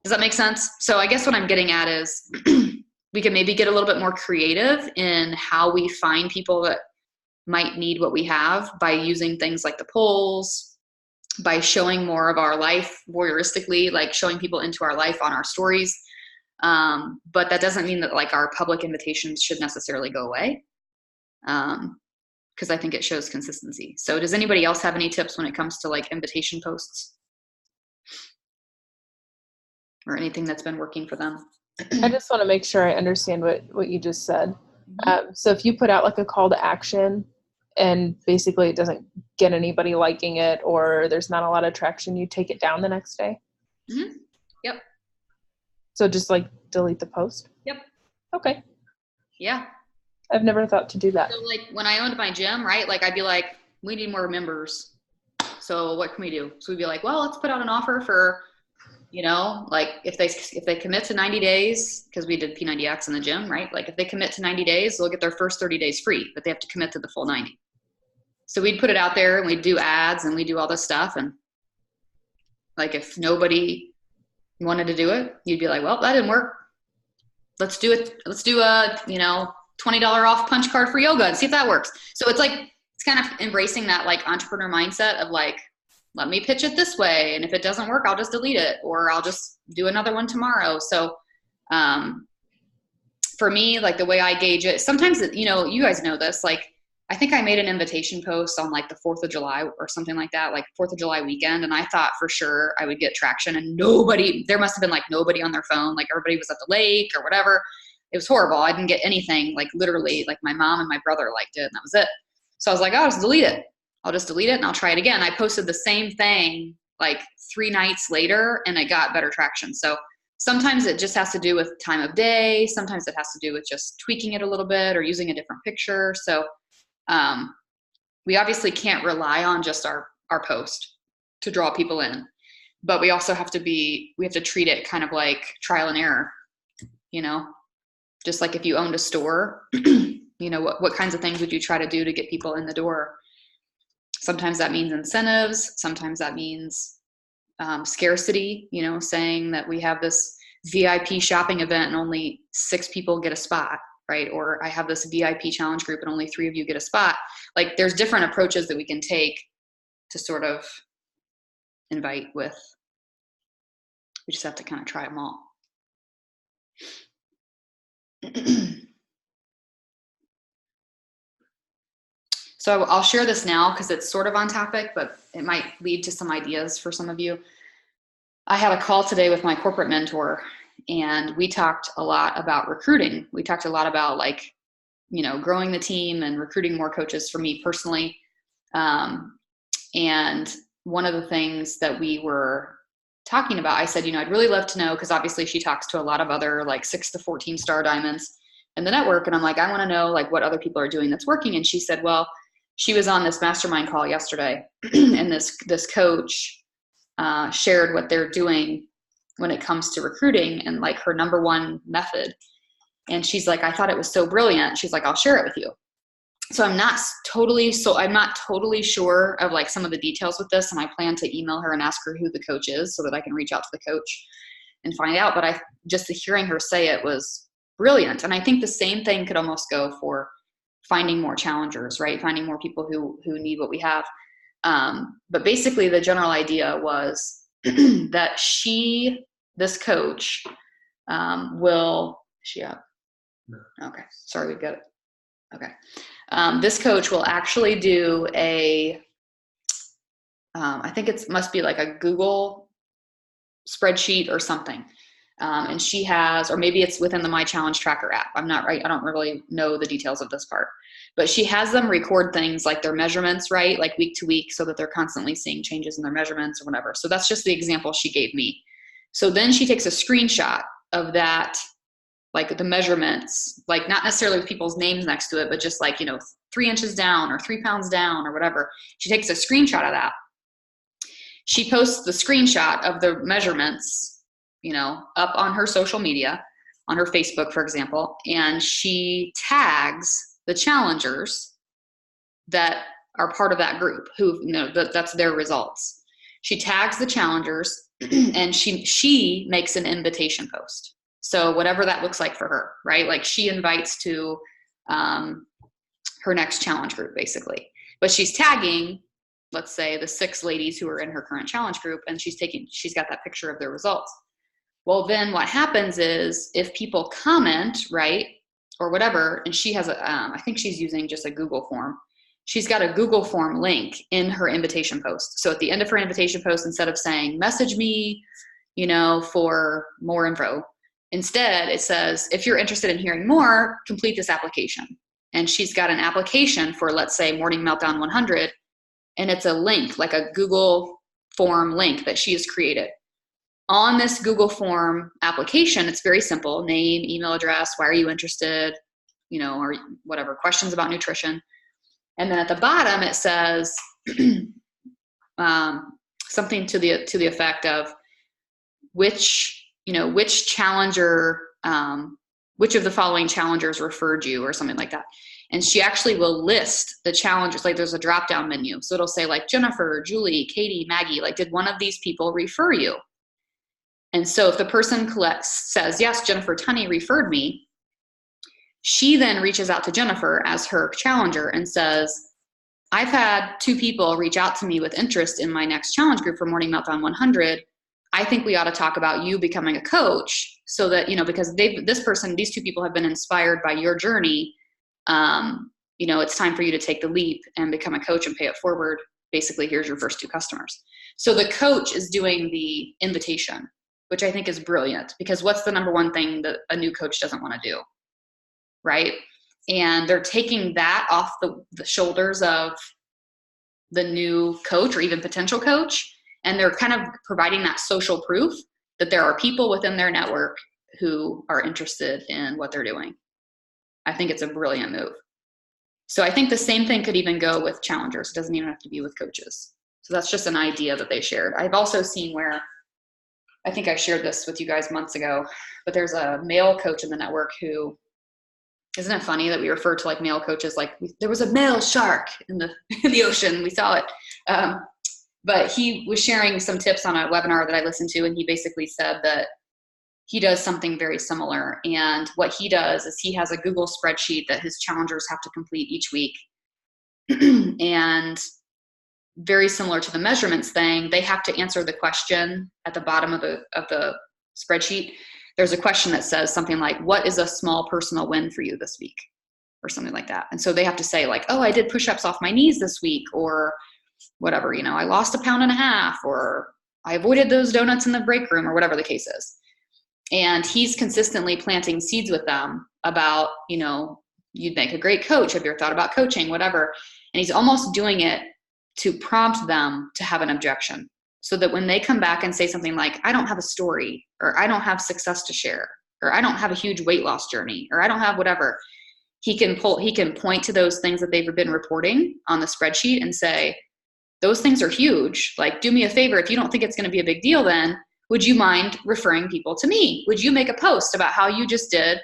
does that make sense? So I guess what I'm getting at is we can maybe get a little bit more creative in how we find people that might need what we have by using things like the polls, by showing more of our life voyeuristically, like showing people into our life on our stories. But that doesn't mean that like our public invitations should necessarily go away. Because I think it shows consistency. So does anybody else have any tips when it comes to like invitation posts or anything that's been working for them? I just want to make sure I understand what you just said. So if you put out like a call to action and basically it doesn't get anybody liking it or there's not a lot of traction, you take it down the next day? Mm-hmm. Yep. So just like delete the post? Yep. Okay. Yeah. I've never thought to do that. So like when I owned my gym, right? Like I'd be like, we need more members. So what can we do? So we'd be like, well, let's put out an offer for You know, like if they commit to 90 days, because we did P90X in the gym, right? Like if they commit to 90 days, they'll get their first 30 days free, but they have to commit to the full 90. So we'd put it out there and we'd do ads and we do all this stuff. And like if nobody wanted to do it, you'd be like, well, that didn't work. Let's do it. Let's do a, you know, $20 off punch card for yoga and see if that works. So it's like, it's kind of embracing that like entrepreneur mindset of like, let me pitch it this way. And if it doesn't work, I'll just delete it or I'll just do another one tomorrow. So for me, like the way I gauge it, sometimes, you know, you guys know this, like, I think I made an invitation post on like the 4th of July or something like that, like 4th of July weekend. And I thought for sure I would get traction and there must have been like nobody on their phone. Like everybody was at the lake or whatever. It was horrible. I didn't get anything, like literally like my mom and my brother liked it and that was it. So I was like, oh, I'll just delete it. I'll just delete it and I'll try it again. I posted the same thing like 3 nights later and it got better traction. So sometimes it just has to do with time of day. Sometimes it has to do with just tweaking it a little bit or using a different picture. So we obviously can't rely on just our post to draw people in, but we also have to treat it kind of like trial and error, you know, just like if you owned a store, you know, what kinds of things would you try to do to get people in the door? Sometimes that means incentives. Sometimes that means scarcity, you know, saying that we have this VIP shopping event and only 6 people get a spot. Right? Or I have this VIP challenge group and only 3 of you get a spot. Like there's different approaches that we can take to sort of invite with. We just have to kind of try them all. So I'll share this now because it's sort of on topic, but it might lead to some ideas for some of you. I had a call today with my corporate mentor and we talked a lot about recruiting. We talked a lot about like, you know, growing the team and recruiting more coaches for me personally. And one of the things that we were talking about, I said, you know, I'd really love to know, because obviously she talks to a lot of other like 6 to 14 star diamonds in the network. And I'm like, I want to know like what other people are doing that's working. And she said, well, she was on this mastermind call yesterday and this coach shared what they're doing when it comes to recruiting and like her number one method. And she's like, I thought it was so brilliant. She's like, I'll share it with you. So I'm not totally sure of like some of the details with this. And I plan to email her and ask her who the coach is so that I can reach out to the coach and find out. But just hearing her say it was brilliant. And I think the same thing could almost go for finding more challengers, right? Finding more people who need what we have. But basically the general idea was that this coach is she up? No. Okay. Sorry, we've got it. Okay. This coach will actually do I think it must be like a Google spreadsheet or something. And she has, or maybe it's within the My Challenge Tracker app. I'm not right. I don't really know the details of this part, but she has them record things like their measurements, right? Like week to week so that they're constantly seeing changes in their measurements or whatever. So that's just the example she gave me. So then she takes a screenshot of that, like the measurements, like not necessarily with people's names next to it, but just like, you know, 3 inches down or 3 pounds down or whatever. She takes a screenshot of that. She posts the screenshot of the measurements, you know, up on her social media, on her Facebook, for example, and she tags the challengers that are part of that group who, you know, that's their results. She tags the challengers and she makes an invitation post. So whatever that looks like for her, right? Like she invites to her next challenge group basically, but she's tagging, let's say the 6 ladies who are in her current challenge group, and she's got that picture of their results. Well, then what happens is if people comment, right, or whatever, and she has I think she's using just a Google form. She's got a Google form link in her invitation post. So at the end of her invitation post, instead of saying, message me, you know, for more info, instead it says, if you're interested in hearing more, complete this application. And she's got an application for, let's say, Morning Meltdown 100, and it's a link, like a Google form link that she has created. On this Google form application, it's very simple: name, email address, why are you interested, you know, or whatever, questions about nutrition. And then at the bottom, it says something to the effect of, which challenger, which of the following challengers referred you or something like that. And she actually will list the challengers, like there's a drop down menu. So it'll say like Jennifer, Julie, Katie, Maggie, like did one of these people refer you? And so if the person says, yes, Jennifer Tunney referred me, she then reaches out to Jennifer as her challenger and says, I've had 2 people reach out to me with interest in my next challenge group for Morning Meltdown 100. I think we ought to talk about you becoming a coach so that, because these 2 people have been inspired by your journey. It's time for you to take the leap and become a coach and pay it forward. Basically, here's your first 2 customers. So the coach is doing the invitation, which I think is brilliant, because what's the number one thing that a new coach doesn't want to do, right? And they're taking that off the shoulders of the new coach or even potential coach. And they're kind of providing that social proof that there are people within their network who are interested in what they're doing. I think it's a brilliant move. So I think the same thing could even go with challengers. It doesn't even have to be with coaches. So that's just an idea that they shared. I've also seen where, I think I shared this with you guys months ago, but there's a male coach in the network who, isn't it funny that we refer to like male coaches, like there was a male shark in the ocean. We saw it. But he was sharing some tips on a webinar that I listened to, and he basically said that he does something very similar. And what he does is he has a Google spreadsheet that his challengers have to complete each week. And very similar to the measurements thing, they have to answer the question at the bottom of the spreadsheet. There's a question that says something like, what is a small personal win for you this week? Or something like that. And so they have to say like, oh, I did push-ups off my knees this week, or whatever, I lost 1.5 pounds, or I avoided those donuts in the break room, or whatever the case is. And he's consistently planting seeds with them about, you'd make a great coach. Have you ever thought about coaching, whatever? And he's almost doing it to prompt them to have an objection, so that when they come back and say something like, I don't have a story, or I don't have success to share, or I don't have a huge weight loss journey, or I don't have whatever, he can point to those things that they've been reporting on the spreadsheet and say, those things are huge. Like, do me a favor. If you don't think it's going to be a big deal, then would you mind referring people to me? Would you make a post about how you just did,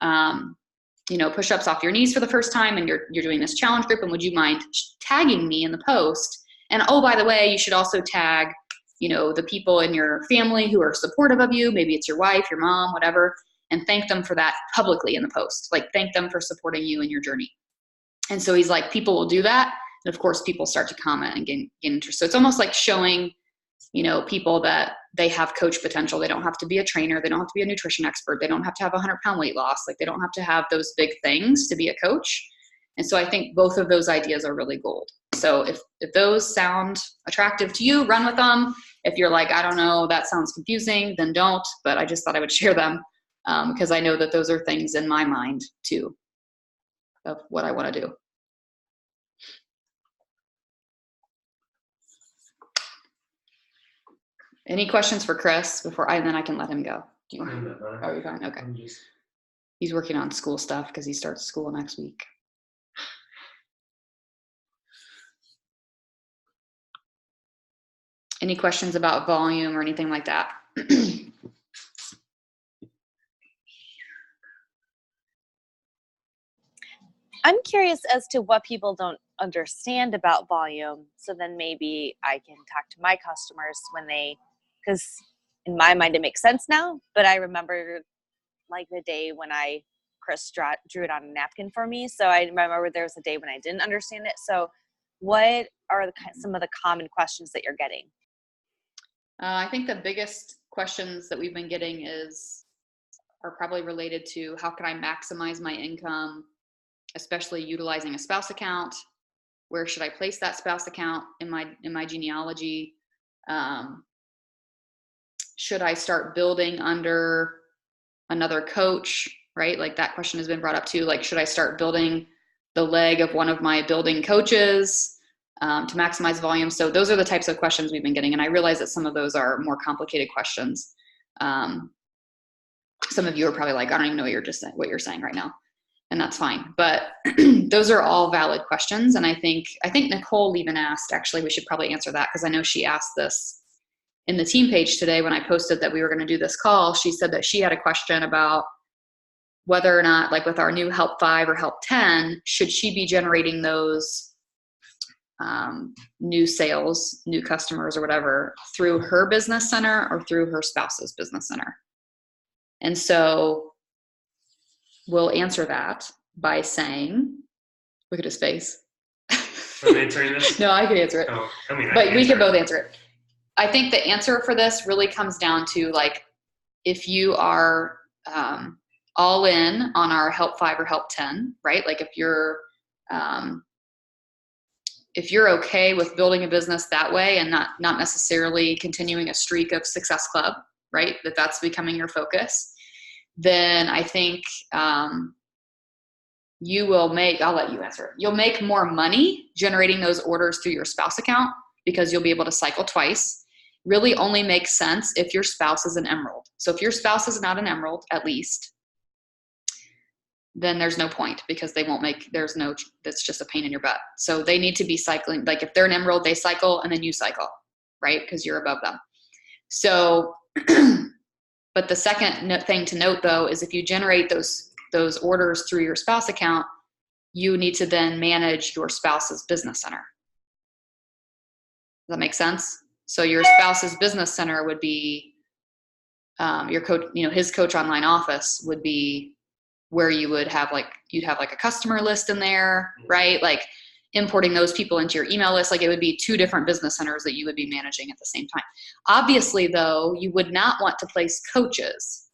push-ups off your knees for the first time, and you're doing this challenge group, and would you mind tagging me in the post? And oh, by the way, you should also tag, the people in your family who are supportive of you. Maybe it's your wife, your mom, whatever, and thank them for that publicly in the post. Like, thank them for supporting you in your journey. And so he's like, people will do that. And of course, people start to comment and gain interest. So it's almost like showing, people that they have coach potential. They don't have to be a trainer. They don't have to be a nutrition expert. They don't have to have 100-pound weight loss. Like, they don't have to have those big things to be a coach. And so I think both of those ideas are really gold. So if those sound attractive to you, run with them. If you're like, I don't know, that sounds confusing, then don't. But I just thought I would share them because I know that those are things in my mind too of what I want to do. Any questions for Chris and then I can let him go. Do you want? Oh, you're fine. Okay. He's working on school stuff because he starts school next week. Any questions about volume or anything like that? I'm curious as to what people don't understand about volume. So then maybe I can talk to my customers because in my mind it makes sense now, but I remember like the day when Chris drew it on a napkin for me. So I remember there was a day when I didn't understand it. So what are some of the common questions that you're getting? I think the biggest questions that we've been getting are probably related to how can I maximize my income, especially utilizing a spouse account. Where should I place that spouse account in my genealogy? Should I start building under another coach, right? Like that question has been brought up too. Like, should I start building the leg of one of my building coaches to maximize volume? So those are the types of questions we've been getting. And I realize that some of those are more complicated questions. Some of you are probably like, I don't even know what you're saying right now. And that's fine. But those are all valid questions. And I think Nicole even asked, actually, we should probably answer that because I know she asked this in the team page today, when I posted that we were going to do this call, she said that she had a question about whether or not, like with our new Help 5 or Help 10, should she be generating those new sales, new customers or whatever through her business center or through her spouse's business center? And so we'll answer that by saying, look at his face. I'm answering this? No, I can answer it. Oh, I mean, But we can both answer it. I think the answer for this really comes down to, like, if you are all in on our Help 5 or Help 10, right? Like if you're okay with building a business that way and not necessarily continuing a streak of Success Club, right? That's becoming your focus, then I think you will make, I'll let you answer it. You'll make more money generating those orders through your spouse account because you'll be able to cycle twice. Really only makes sense if your spouse is an emerald. So if your spouse is not an emerald, at least, then there's no point because they won't make, that's just a pain in your butt. So they need to be cycling. Like if they're an emerald, they cycle and then you cycle, right? Because you're above them. So, but the second thing to note though, is if you generate those orders through your spouse account, you need to then manage your spouse's business center. Does that make sense? So your spouse's business center would be your coach, his Coach Online office would be where you would have you'd have like a customer list in there, right? Like importing those people into your email list. Like it would be 2 different business centers that you would be managing at the same time. Obviously though, you would not want to place coaches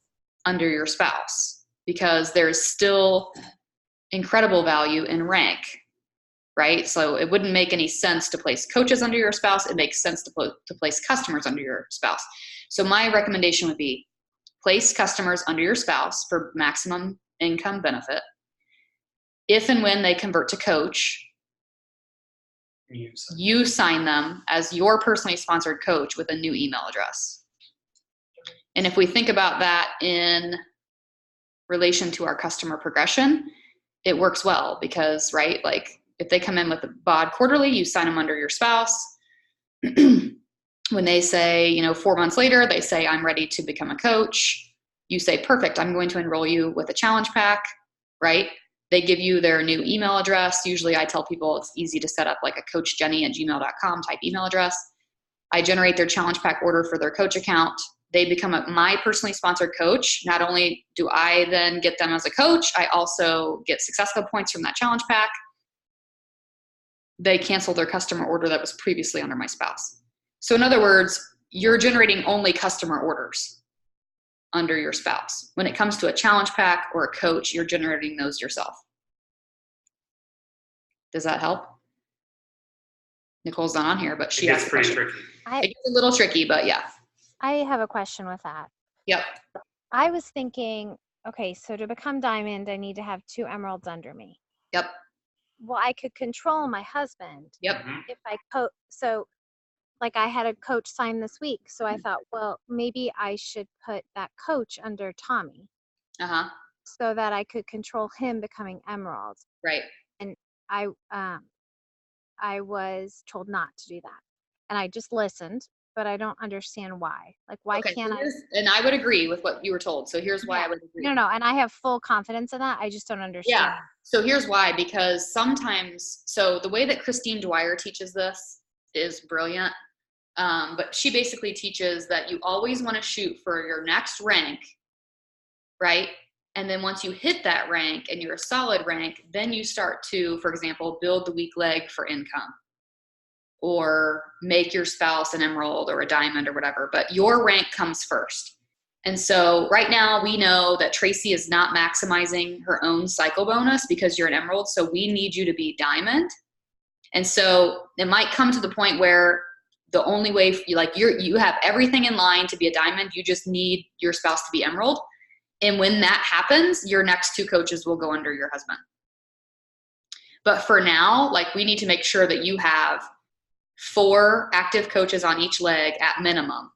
under your spouse because there's still incredible value in rank, right? So it wouldn't make any sense to place coaches under your spouse. It makes sense to place customers under your spouse. So my recommendation would be place customers under your spouse for maximum income benefit. If and when they convert to coach, you sign them as your personally sponsored coach with a new email address. And if we think about that in relation to our customer progression, it works well because, right, like if they come in with a BOD quarterly, you sign them under your spouse. When they say, 4 months later, they say, I'm ready to become a coach. You say, perfect, I'm going to enroll you with a challenge pack, right? They give you their new email address. Usually I tell people it's easy to set up like a coachjenny@gmail.com type email address. I generate their challenge pack order for their coach account. They become my personally sponsored coach. Not only do I then get them as a coach, I also get Success Club points from that challenge pack. They cancel their customer order that was previously under my spouse. So in other words, you're generating only customer orders under your spouse. When it comes to a challenge pack or a coach, you're generating those yourself. Does that help? Nicole's not on here, but she It has gets a pretty question. tricky. It gets a little tricky, but yeah. I have a question with that. Yep. I was thinking, okay, so to become diamond, I need to have 2 emeralds under me. Yep. Well, I could control my husband Yep. if I so like I had a coach sign this week. So I thought, well, maybe I should put that coach under Tommy Uh-huh. so that I could control him becoming emerald. Right. And I was told not to do that. And I just listened, but I don't understand why. Like, why can't I? And I would agree with what you were told. So here's why I would agree. No, and I have full confidence in that. I just don't understand. Yeah. So here's why, because sometimes, so the way that Christine Dwyer teaches this is brilliant. But she basically teaches that you always want to shoot for your next rank, right? And then once you hit that rank and you're a solid rank, then you start to, for example, build the weak leg for income or make your spouse an emerald or a diamond or whatever. But your rank comes first. And so right now we know that Tracy is not maximizing her own cycle bonus because you're an emerald. So we need you to be diamond. And so it might come to the point where the only way you have everything in line to be a diamond. You just need your spouse to be emerald. And when that happens, your next 2 coaches will go under your husband. But for now, we need to make sure that you have 4 active coaches on each leg at minimum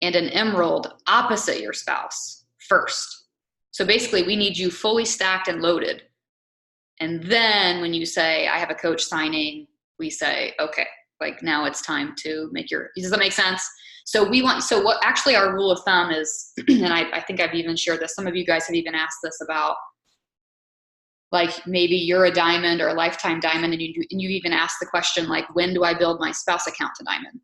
and an emerald opposite your spouse first. So basically we need you fully stacked and loaded. And then when you say, I have a coach signing, we say, okay, like now it's time to make your, does that make sense? So what actually our rule of thumb is, and I think I've even shared this, some of you guys have even asked this about, like maybe you're a diamond or a lifetime diamond, and you even asked the question, like, when do I build my spouse account to diamond?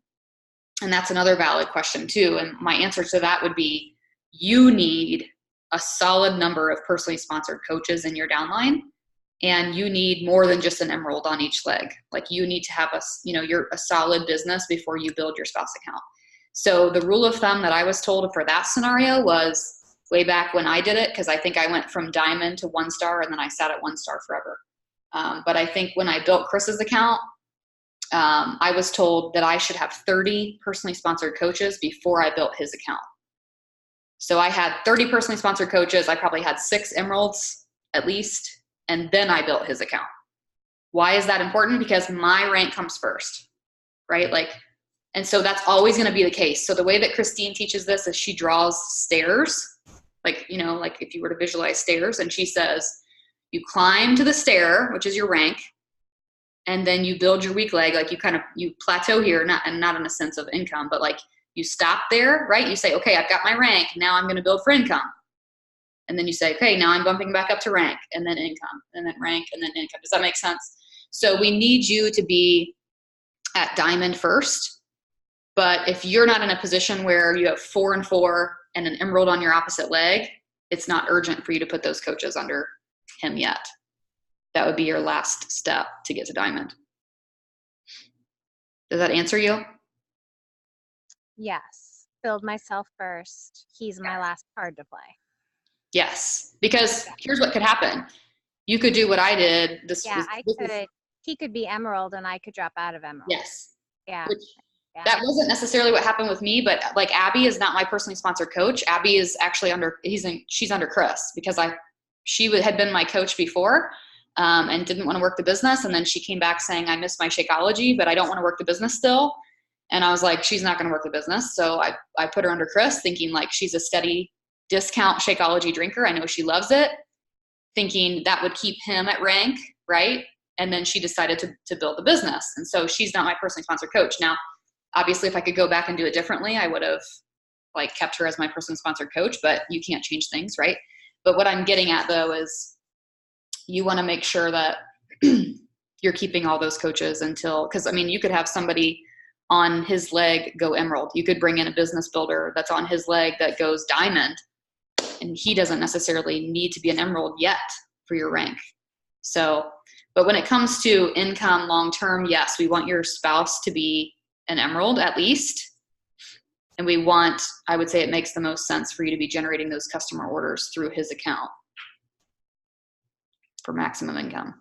And that's another valid question too. And my answer to that would be, you need a solid number of personally sponsored coaches in your downline. And you need more than just an emerald on each leg. Like you need to have you're a solid business before you build your spouse account. So the rule of thumb that I was told for that scenario was way back when I did it, because I think I went from diamond to 1 star and then I sat at 1 star forever. But I think when I built Chris's account, I was told that I should have 30 personally sponsored coaches before I built his account. So I had 30 personally sponsored coaches. I probably had 6 emeralds at least. And then I built his account. Why is that important? Because my rank comes first, right? And so that's always going to be the case. So the way that Christine teaches this is she draws stairs, like if you were to visualize stairs, and she says, you climb to the stair, which is your rank, and then you build your weak leg. Like you plateau here, not in a sense of income, but like you stop there, right? You say, okay, I've got my rank. Now I'm going to build for income. And then you say, okay, now I'm bumping back up to rank, and then income, and then rank, and then income. Does that make sense? So we need you to be at diamond first. But if you're not in a position where you have 4 and 4 and an emerald on your opposite leg, it's not urgent for you to put those coaches under him yet. That would be your last step to get to diamond. Does that answer you? Yes. Build myself first. He's my last card to play. Yes, because here's what could happen. You could do what I did. He could be emerald and I could drop out of emerald. Yes. Yeah. That wasn't necessarily what happened with me, but like Abby is not my personally sponsored coach. Abby is actually she's under Chris, because she had been my coach before and didn't want to work the business. And then she came back saying, I miss my Shakeology, but I don't want to work the business still. And I was like, she's not going to work the business. So I put her under Chris, thinking like she's a steady discount Shakeology drinker. I know she loves it, thinking that would keep him at rank, right? And then she decided to build the business. And so she's not my personally sponsored coach. Now, obviously, if I could go back and do it differently, I would have like kept her as my personally sponsored coach, but you can't change things, right? But what I'm getting at though is you want to make sure that you're keeping all those coaches because I mean, you could have somebody on his leg go emerald. You could bring in a business builder that's on his leg that goes diamond, and he doesn't necessarily need to be an emerald yet for your rank. So, but when it comes to income long-term, yes, we want your spouse to be an emerald at least. And I would say it makes the most sense for you to be generating those customer orders through his account for maximum income.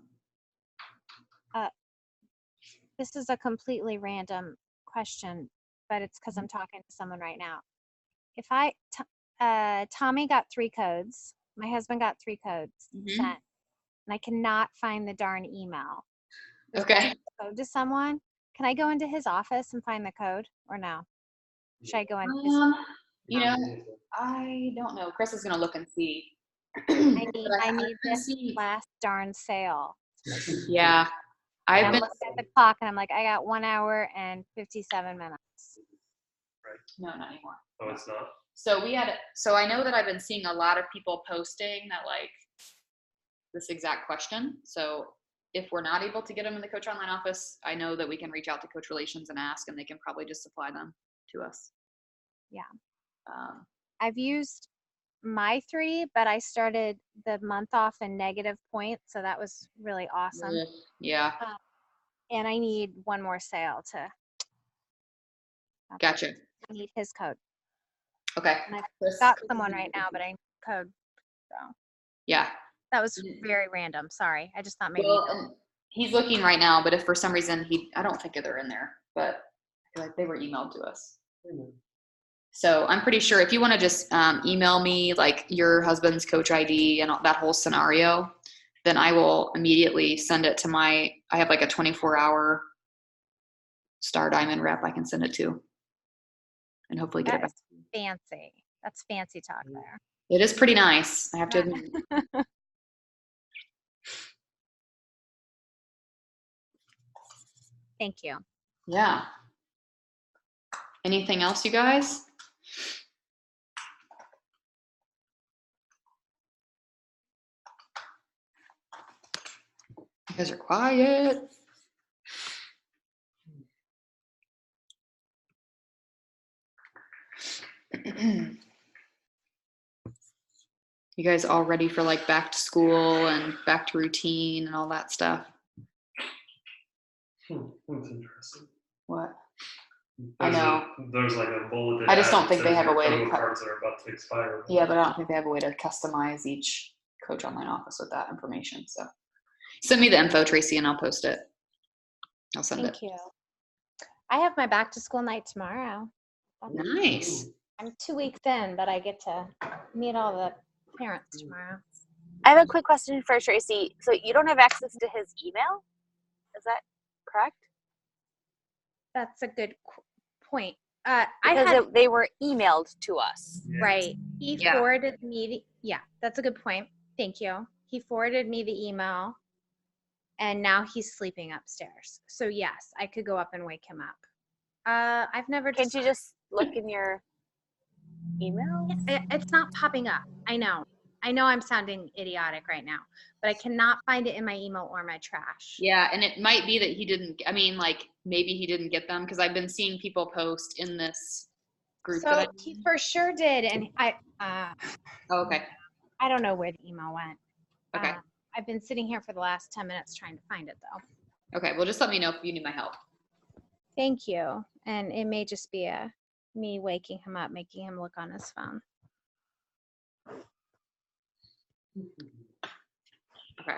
This is a completely random question, but it's because I'm talking to someone right now. If Tommy got 3 codes, my husband got 3 codes sent, and I cannot find the darn email. Okay. Code to someone. Can I go into his office and find the code, or no? Should I go in? I don't know. Chris is going to look and see. I need this last darn sale. Yeah. I'm looking at the clock and I'm like, I got 1 hour and 57 minutes. Right. No, not anymore. Oh, it's not? So I know that I've been seeing a lot of people posting that like this exact question. So if we're not able to get them in the Coach Online office, I know that we can reach out to Coach Relations and ask, and they can probably just supply them to us. Yeah. I've used my 3, but I started the month off in negative points, so that was really awesome. Yeah. And I need 1 more sale to. Gotcha. I need his code. Okay. And I've got someone right now, but I need code. So. Yeah. That was very random. Sorry. I just thought maybe. Well, he's looking right now, but if for some reason I don't think they're in there, but I feel like they were emailed to us. So I'm pretty sure if you want to just email me like your husband's coach ID and that whole scenario, then I will immediately send it to I have like a 24-hour Star Diamond rep I can send it to, and hopefully get it back. Fancy. That's fancy talk there. It is pretty nice, I have to admit. Thank you. Yeah. Anything else, you guys? You guys are quiet. You guys all ready for like back to school and back to routine and all that stuff? That's interesting. What? I know. There's like a bulleted. I just don't ad think that they says have a your way to promo cut- cards are about to expire. Yeah, but I don't think they have a way to customize each Coach Online Office with that information. So send me the info, Tracy, and I'll post it. I'll send Thank it. you. I have my back to school night tomorrow. Nice. I'm 2 weeks in, but I get to meet all the parents tomorrow. I have a quick question for Tracy. So you don't have access to his email? Is that correct? That's a good point. I Because had they were emailed to us. right. He Yeah. forwarded me yeah, that's a good point. Thank you. He forwarded me the email and now he's sleeping upstairs. So yes, I could go up and wake him up. I've never Can't you just look in your email? it's not popping up. I know I'm sounding idiotic right now, but I cannot find it in my email or my trash. Yeah, and it might be that he didn't. I mean, like maybe he didn't get them because I've been seeing people post in this group. So that he for sure did, and Oh, okay. I don't know where the email went. Okay. I've been sitting here for the last 10 minutes trying to find it though. Okay. Well, just let me know if you need my help. Thank you. And it may just be me waking him up, making him look on his phone. Okay.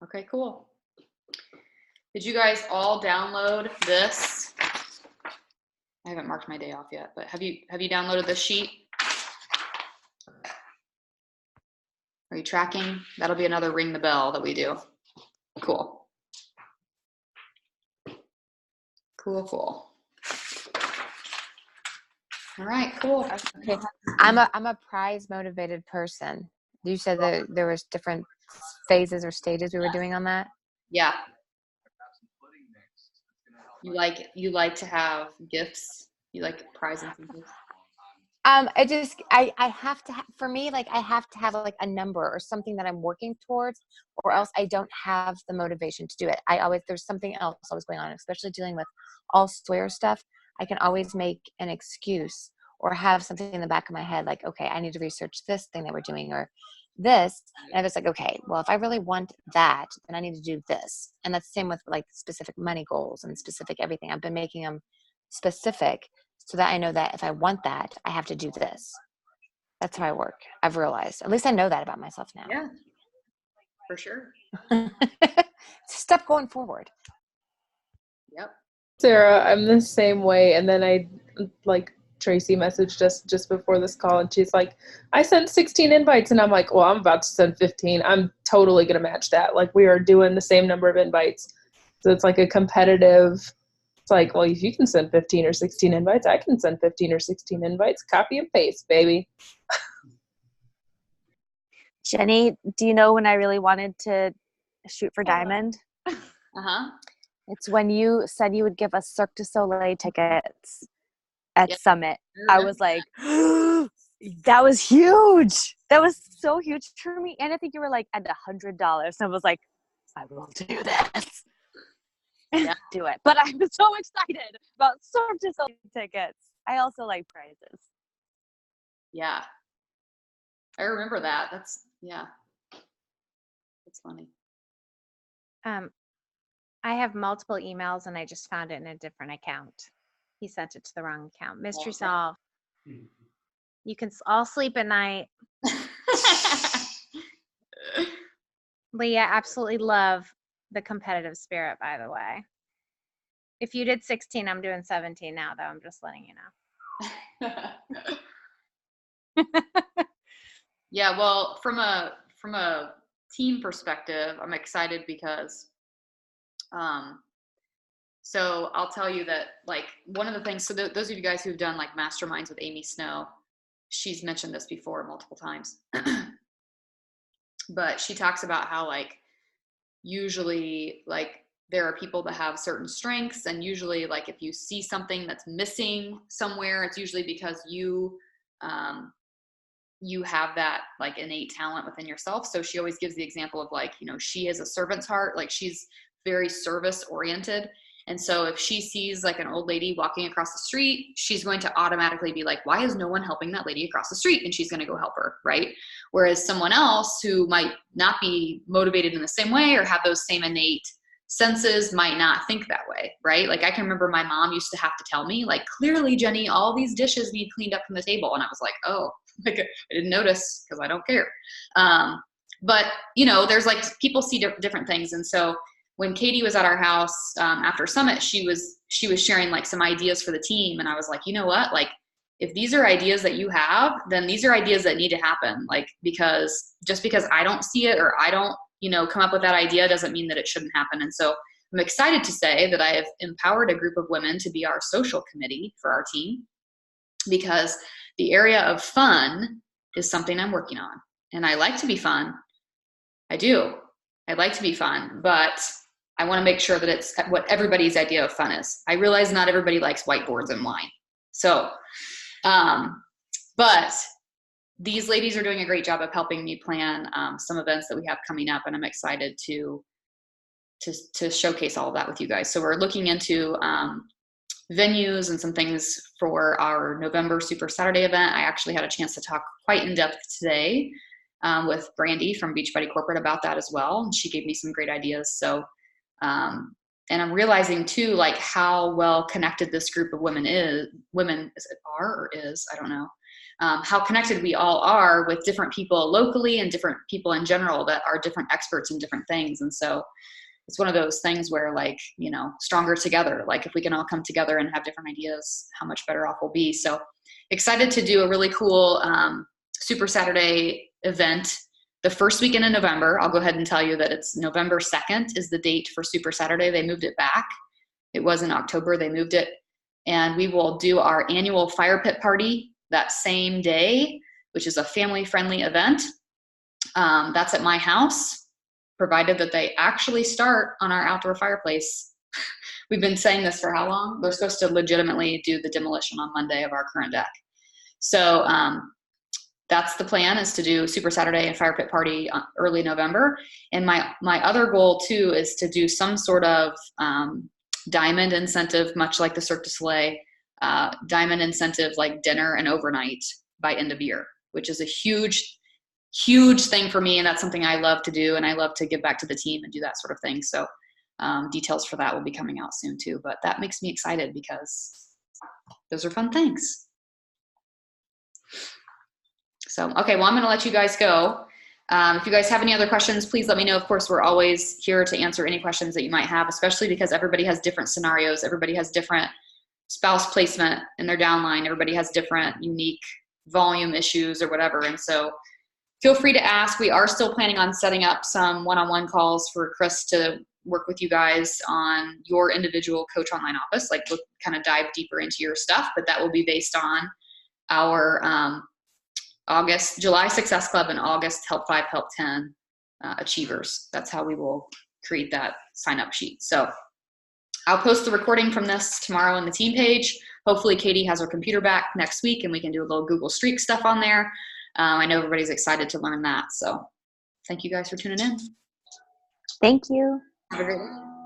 Okay, cool. Did you guys all download this? I haven't marked my day off yet, but have you downloaded this sheet? Are you tracking? That'll be another ring the bell that we do. Cool. Cool. All right, cool. Okay. I'm a prize motivated person. You said that there was different phases or stages we were doing on that. Yeah. You like to have gifts? You like prizes and gifts? I have to for me, like I have to have like a number or something that I'm working towards, or else I don't have the motivation to do it. There's something else always going on, especially dealing with all swear stuff. I can always make an excuse or have something in the back of my head like, okay, I need to research this thing that we're doing or this. And it's like, okay, well, if I really want that, then I need to do this. And that's the same with like specific money goals and specific everything. I've been making them specific so that I know that if I want that, I have to do this. That's how I work. I've realized. At least I know that about myself now. Yeah, for sure. Step going forward. Yep. Sarah, I'm the same way. And then I like Tracy messaged us just before this call and she's like, I sent 16 invites. And I'm like, well, I'm about to send 15. I'm totally going to match that. Like we are doing the same number of invites. So it's like a competitive, it's like, well, if you can send 15 or 16 invites, I can send 15 or 16 invites. Copy and paste, baby. Jenny, do you know when I really wanted to shoot for Diamond? Uh-huh. It's when you said you would give us Cirque du Soleil tickets at Yep. Summit. I was like, that was huge. That was so huge for me. And I think you were like at $100. And I was like, I will do this. Yeah. Do it. But I'm so excited about Cirque du Soleil tickets. I also like prizes. Yeah. I remember that. That's funny. I have multiple emails and I just found it in a different account. He sent it to the wrong account. Mystery Okay. solved. You can all sleep at night. Leah, absolutely love the competitive spirit, by the way. If you did 16, I'm doing 17 now, though. I'm just letting you know. Yeah, well, from a team perspective, I'm excited because so I'll tell you that like one of the things, so those of you guys who've done like masterminds with Amy Snow, she's mentioned this before multiple times. But she talks about how like usually like there are people that have certain strengths, and usually like if you see something that's missing somewhere, it's usually because you have that like innate talent within yourself. So she always gives the example of like, you know, she has a servant's heart, like she's very service oriented. And so if she sees like an old lady walking across the street, she's going to automatically be like, why is no one helping that lady across the street? And she's going to go help her, right? Whereas someone else who might not be motivated in the same way or have those same innate senses might not think that way, right? Like I can remember my mom used to have to tell me like, clearly, Jenny, all these dishes need cleaned up from the table. And I was like, oh, like I didn't notice because I don't care. But you know, there's like people see different things. And so when Katie was at our house after Summit, she was sharing like some ideas for the team. And I was like, you know what? Like if these are ideas that you have, then these are ideas that need to happen. Like, because just because I don't see it or I don't, you know, come up with that idea doesn't mean that it shouldn't happen. And so I'm excited to say that I have empowered a group of women to be our social committee for our team, because the area of fun is something I'm working on. And I like to be fun. I do. I like to be fun, but I want to make sure that it's what everybody's idea of fun is. I realize not everybody likes whiteboards and wine. So, but these ladies are doing a great job of helping me plan some events that we have coming up, and I'm excited to showcase all of that with you guys. So we're looking into venues and some things for our November Super Saturday event. I actually had a chance to talk quite in depth today with Brandy from Beachbody Corporate about that as well. And she gave me some great ideas. So, and I'm realizing too, like how well connected this group of women is, I don't know. How connected we all are with different people locally and different people in general that are different experts in different things. And so it's one of those things where like, you know, stronger together, like if we can all come together and have different ideas, how much better off we'll be. So excited to do a really cool Super Saturday event the first weekend in November. I'll go ahead and tell you that it's November 2nd is the date for Super Saturday. They moved it back. It was in October, they moved it. And we will do our annual fire pit party that same day, which is a family-friendly event. That's at my house, provided that they actually start on our outdoor fireplace. We've been saying this for how long? They're supposed to legitimately do the demolition on Monday of our current deck. So that's the plan, is to do Super Saturday and fire pit party early November. And my other goal too is to do some sort of diamond incentive, much like the Cirque du Soleil, diamond incentive like dinner and overnight by end of year, which is a huge thing for me. And that's something I love to do. And I love to give back to the team and do that sort of thing. So details for that will be coming out soon too. But that makes me excited because those are fun things. So, okay, well, I'm going to let you guys go. If you guys have any other questions, please let me know. Of course, we're always here to answer any questions that you might have, especially because everybody has different scenarios. Everybody has different spouse placement in their downline. Everybody has different unique volume issues or whatever. And so feel free to ask. We are still planning on setting up some one-on-one calls for Chris to work with you guys on your individual Coach Online office, like we'll kind of dive deeper into your stuff, but that will be based on our July Success Club and August Help 5, Help 10 achievers. That's how we will create that sign-up sheet. So I'll post the recording from this tomorrow on the team page. Hopefully Katie has her computer back next week and we can do a little Google Streak stuff on there. I know everybody's excited to learn that. So thank you guys for tuning in. Thank you. Have a great day.